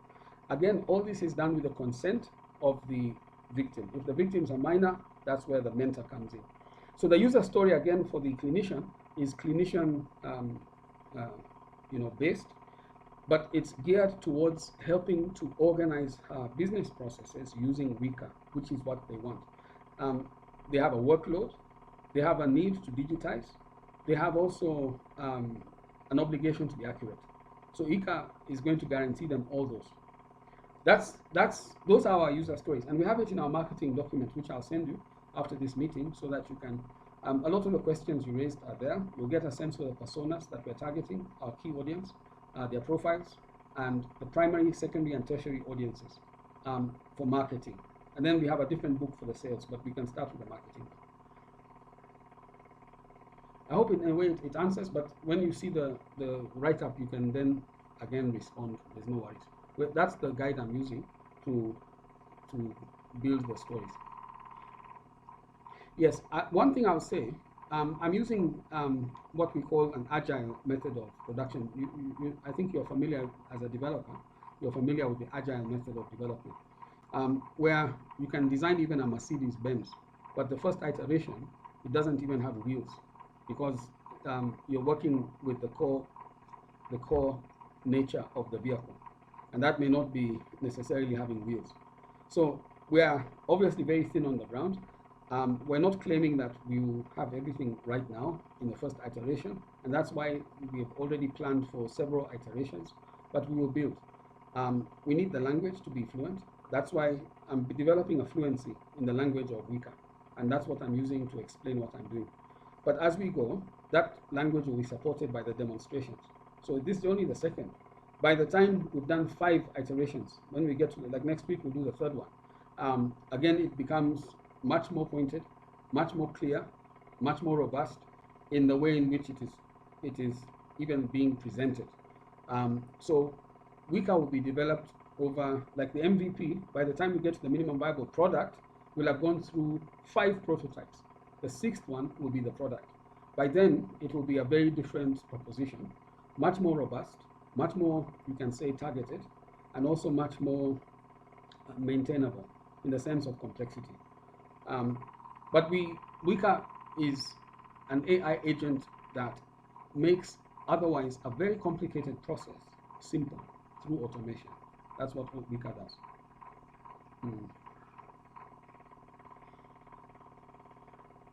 A: Again, all this is done with the consent of the victim. If the victims are minor, that's where the mentor comes in. So the user story, again, for the clinician is clinician based, but it's geared towards helping to organize business processes using Wika, which is what they want. They have a workload, they have a need to digitize, they have also an obligation to be accurate. So Wika is going to guarantee them all those. Those are our user stories, and we have it in our marketing document, which I'll send you after this meeting, so that you can. A lot of the questions you raised are there. You'll get a sense of the personas that we're targeting, our key audience, their profiles, and the primary, secondary, and tertiary audiences for marketing. And then we have a different book for the sales, but we can start with the marketing. I hope in a way it answers, but when you see the write-up, you can then again respond. There's no worries. Well, that's the guide I'm using to build the stories. Yes, one thing I'll say I'm using what we call an agile method of production. I think you're familiar as a developer. You're familiar with the agile method of development, where you can design even a Mercedes Benz, but the first iteration it doesn't even have wheels, because you're working with the core nature of the vehicle, and that may not be necessarily having wheels. So we are obviously very thin on the ground. We're not claiming that we will have everything right now in the first iteration, and that's why we have already planned for several iterations, but we will build. We need the language to be fluent. That's why I'm developing a fluency in the language of Wika, and that's what I'm using to explain what I'm doing. But as we go, that language will be supported by the demonstrations. So this is only the second. By the time we've done 5 iterations, when we get to like next week, we'll do the third one. Again, it becomes much more pointed, much more clear, much more robust in the way in which it is even being presented. So Wika will be developed over, like the MVP, by the time we get to the minimum viable product, we'll have gone through 5 prototypes. The 6th one will be the product. By then, it will be a very different proposition, much more robust, much more, you can say, targeted, and also much more maintainable in the sense of complexity. But Wika is an AI agent that makes otherwise a very complicated process simple through automation. That's what Wika does.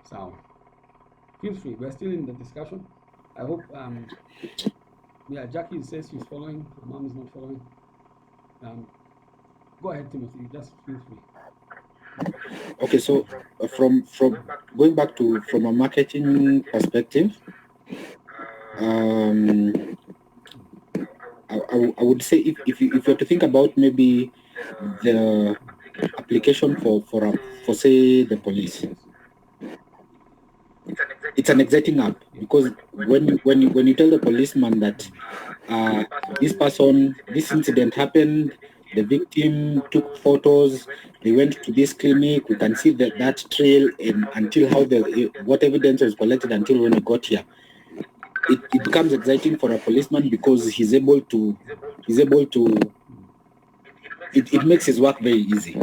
A: So feel free. We're still in the discussion. I hope. Yeah, Jackie says she's following. Her mom is not following. Go ahead, Timothy. Just feel free.
B: Okay, so from going back to from a marketing perspective, I would say if you were to think about maybe the application for say the police, it's an exciting app, because when you tell the policeman that this incident happened, the victim took photos, they went to this clinic, we can see that trail, and until what evidence was collected until when we got here, it becomes exciting for a policeman, because it makes his work very easy.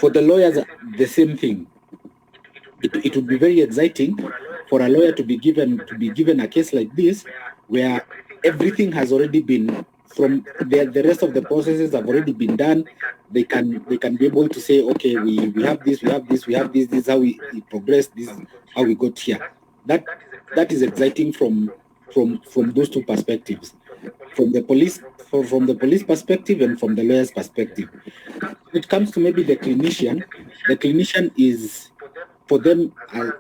B: For the lawyers, the same thing. It would be very exciting for a lawyer to be given a case like this, where everything has already been, from the rest of the processes have already been done. They can be able to say, okay, we have this, this is how we progressed, this is how we got here. That is exciting from those two perspectives, from the police perspective and from the lawyer's perspective. When it comes to maybe the clinician is, for them,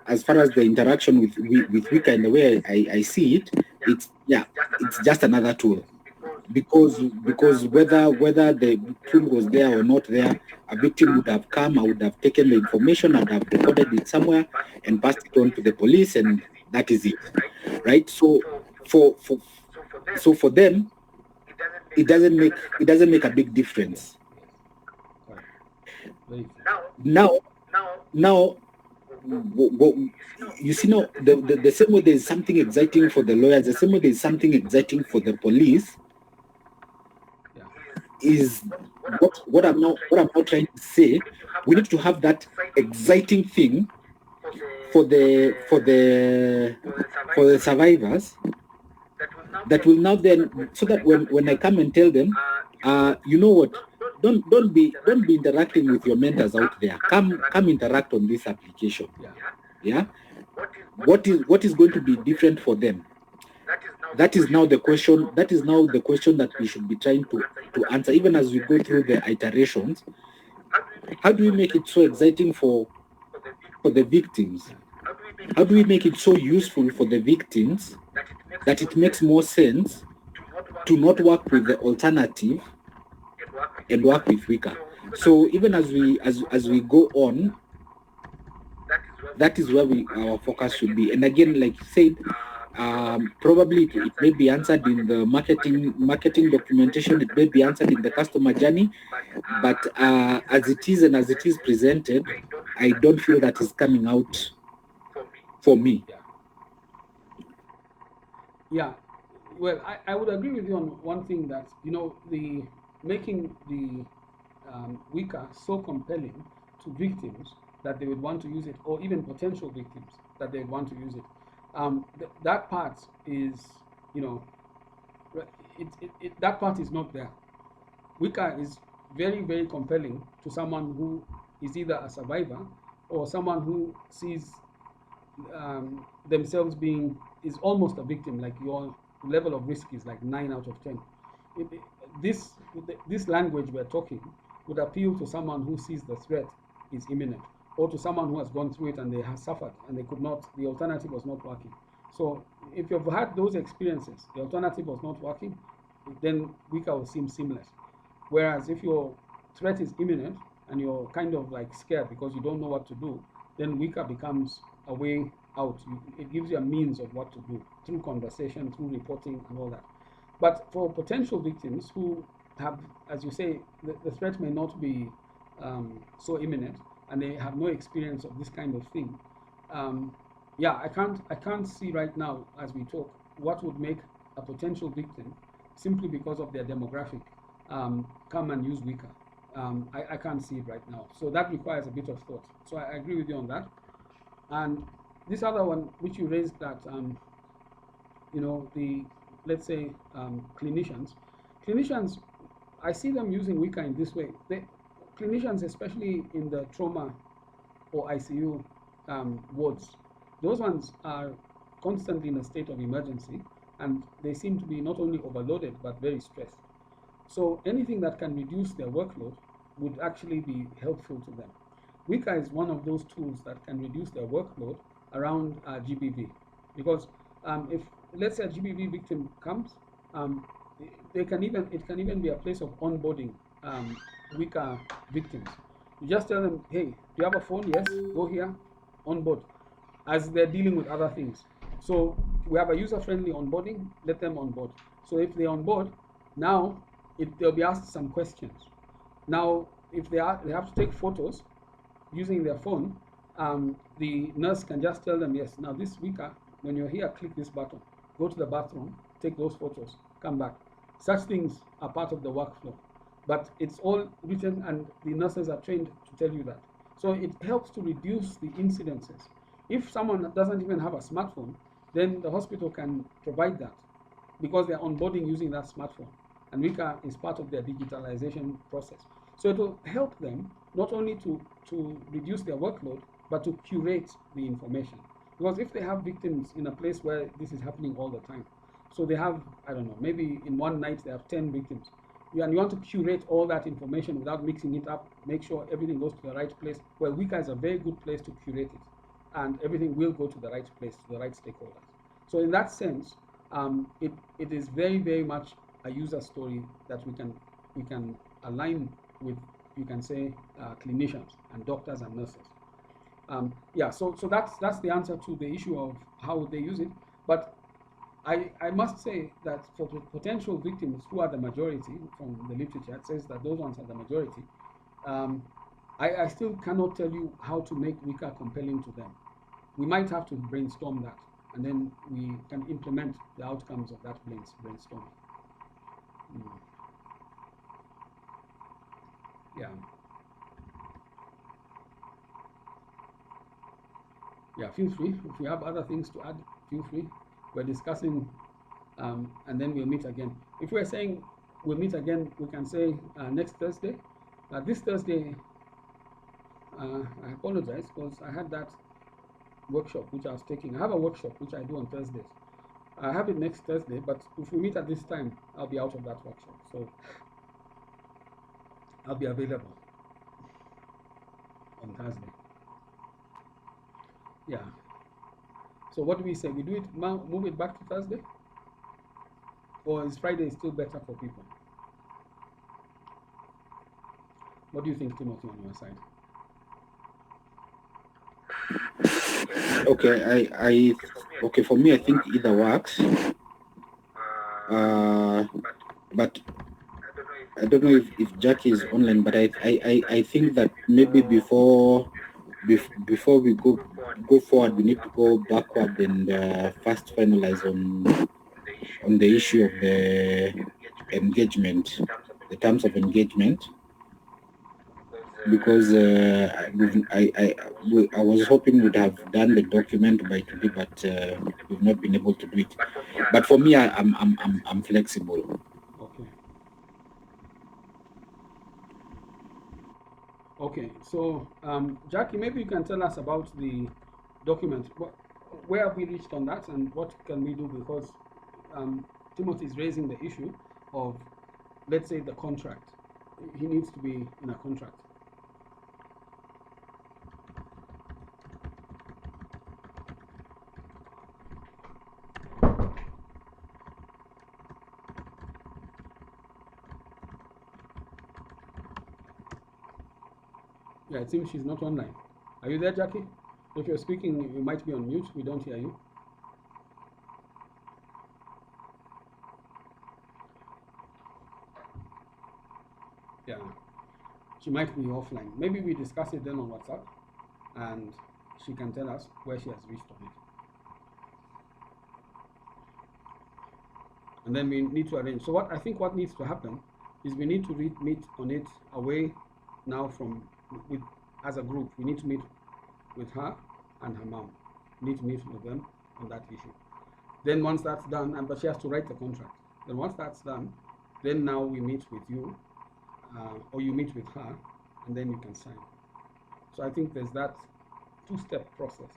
B: as far as the interaction with Wika and the way I see it, it's just another tool, because whether the victim was there or not there, a victim would have come, I would have taken the information, I'd have recorded it somewhere and passed it on to the police, and that is it, right? So for them, it doesn't make a big difference. Now, you see, now the same way there's something exciting for the lawyers, the same way there's something exciting for the police, is what I'm now trying to say. We need to have that exciting thing for the survivors, that will now then, so that when I come and tell them, you know what, don't be interacting with your mentors out there. Come interact on this application. Yeah. What is going to be different for them? That is now the question. That is now the question that we should be trying to answer, even as we go through the iterations. How do we make it so exciting for the victims? How do we make it so useful for the victims that it makes more sense to not work with the alternative and work with Wika? So even as we go on, that is where our focus should be. And again, like you said, probably it may be answered in the marketing documentation, it may be answered in the customer journey, but as it is and as it is presented, I don't feel that is coming out for me.
A: Yeah. Yeah. Well, I would agree with you on one thing, that, the making the Wika so compelling to victims that they would want to use it, or even potential victims that they would want to use it. That part is, you know, that part is not there. Wika is very, very compelling to someone who is either a survivor or someone who sees themselves being, is almost a victim. Like, your level of risk is like 9 out of 10. It, this this language we're talking would appeal to someone who sees the threat is imminent, or to someone who has gone through it and they have suffered and they could not. The alternative was not working. So if you've had those experiences, the alternative was not working, then Wika will seem seamless. Whereas if your threat is imminent and you're kind of like scared because you don't know what to do, then Wika becomes a way out. It gives you a means of what to do through conversation, through reporting, and all that. But for potential victims who have, as you say, the threat may not be so imminent, and they have no experience of this kind of thing. Um, yeah, I can't see right now as we talk what would make a potential victim, simply because of their demographic, come and use Wika. I can't see it right now. So that requires a bit of thought. So I agree with you on that. And this other one, which you raised, that the, let's say, clinicians, I see them using Wika in this way. Clinicians, especially in the trauma or ICU wards, those ones are constantly in a state of emergency, and they seem to be not only overloaded but very stressed. So anything that can reduce their workload would actually be helpful to them. Wika is one of those tools that can reduce their workload around GBV, because if, let's say, a GBV victim comes, um, it can even be a place of onboarding Wika victims. You just tell them, hey, do you have a phone? Yes, go here, on board, as they're dealing with other things. So we have a user-friendly onboarding, let them on board. So if they're on board, now they'll be asked some questions. Now, if they have to take photos using their phone, the nurse can just tell them, yes, now this Wika, when you're here, click this button, go to the bathroom, take those photos, come back. Such things are part of the workflow, but it's all written, and the nurses are trained to tell you that. So it helps to reduce the incidences. If someone doesn't even have a smartphone, then the hospital can provide that, because they're onboarding using that smartphone, and Wika is part of their digitalization process. So it will help them not only to reduce their workload, but to curate the information. Because if they have victims in a place where this is happening all the time, so they have, I don't know, maybe in one night they have 10 victims, and you want to curate all that information without mixing it up, make sure everything goes to the right place. Well, Wika is a very good place to curate it, and everything will go to the right place, to the right stakeholders. So in that sense, it is very, very much a user story that we can align with, you can say, clinicians and doctors and nurses. Yeah, so that's the answer to the issue of how they use it. But I must say that for potential victims, who are the majority from the literature, it says that those ones are the majority. Um, I still cannot tell you how to make Wika compelling to them. We might have to brainstorm that, and then we can implement the outcomes of that brainstorming. Mm. Yeah. Yeah, feel free. If you have other things to add, feel free. We're discussing, and then we'll meet again. If we're saying we'll meet again, we can say next Thursday. This Thursday, I apologize because I had that workshop which I was taking. I have a workshop which I do on Thursdays. I have it next Thursday, but if we meet at this time, I'll be out of that workshop. So I'll be available on Thursday. Yeah. So what do we say? We do it now, move it back to Thursday? Or is Friday still better for people? What do you think, Timothy, on your side?
B: Okay, for me, I think either works. But I don't know if Jackie is online, but I think that maybe before before we go forward, we need to go backward and first finalize on the issue of the engagement, the terms of engagement, because I was hoping we'd have done the document by today, but we've not been able to do it. But for me, I'm flexible.
A: Okay. Okay, so Jackie, maybe you can tell us about the document. Where have we reached on that, and what can we do? Because Timothy is raising the issue of, let's say, the contract. He needs to be in a contract. Yeah, it seems she's not online. Are you there, Jackie? If you're speaking, you might be on mute. We don't hear you. Yeah, she might be offline. Maybe we discuss it then on WhatsApp, and she can tell us where she has reached on it. And then we need to arrange. So what I think what needs to happen is we need to meet on it away now from with as a group. We need to meet with her and her mom. We need to meet with them on that issue. Then once that's done, but she has to write the contract. Then once that's done, then now we meet with you, or you meet with her, and then you can sign. So I think there's that two-step process.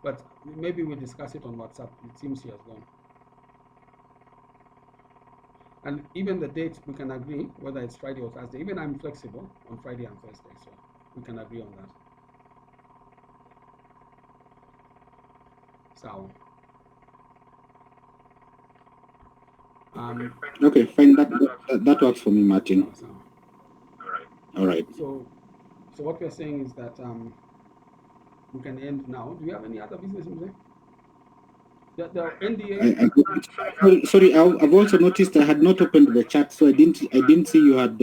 A: But maybe we discuss it on WhatsApp. It seems she has gone. And even the date, we can agree whether it's Friday or Thursday. Even I'm flexible on Friday and Thursday, so we can agree on that. So,
B: okay, fine. That works for me, Martin. All right.
A: So what we're saying is that we can end now. Do you have any other business, Mzee? The NDA.
B: Sorry, I've also noticed I had not opened the chat, so I didn't see you had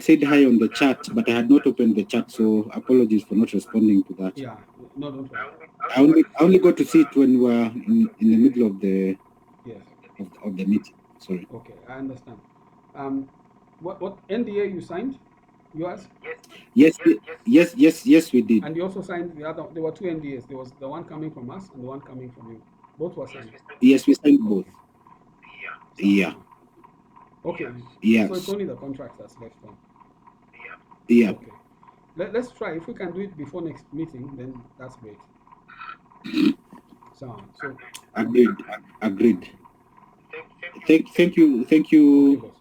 B: said hi on the chat, but I had not opened the chat, so apologies for not responding to that.
A: Yeah, no, don't worry.
B: I only got to see it when we were in the middle of the of the meeting. Sorry.
A: Okay, I understand. What NDA you signed? Yours?
B: Yes, we did.
A: And you also signed the other. There were two NDAs. There was the one coming from us and the one coming from you. Both were signed.
B: Yes, we signed both. Yeah.
A: Okay.
B: Yes.
A: So it's only the contract that's left on.
B: Yeah.
A: Okay. Let's try. If we can do it before next meeting, then that's great. So
B: agreed. Thank you.
A: Okay, boss.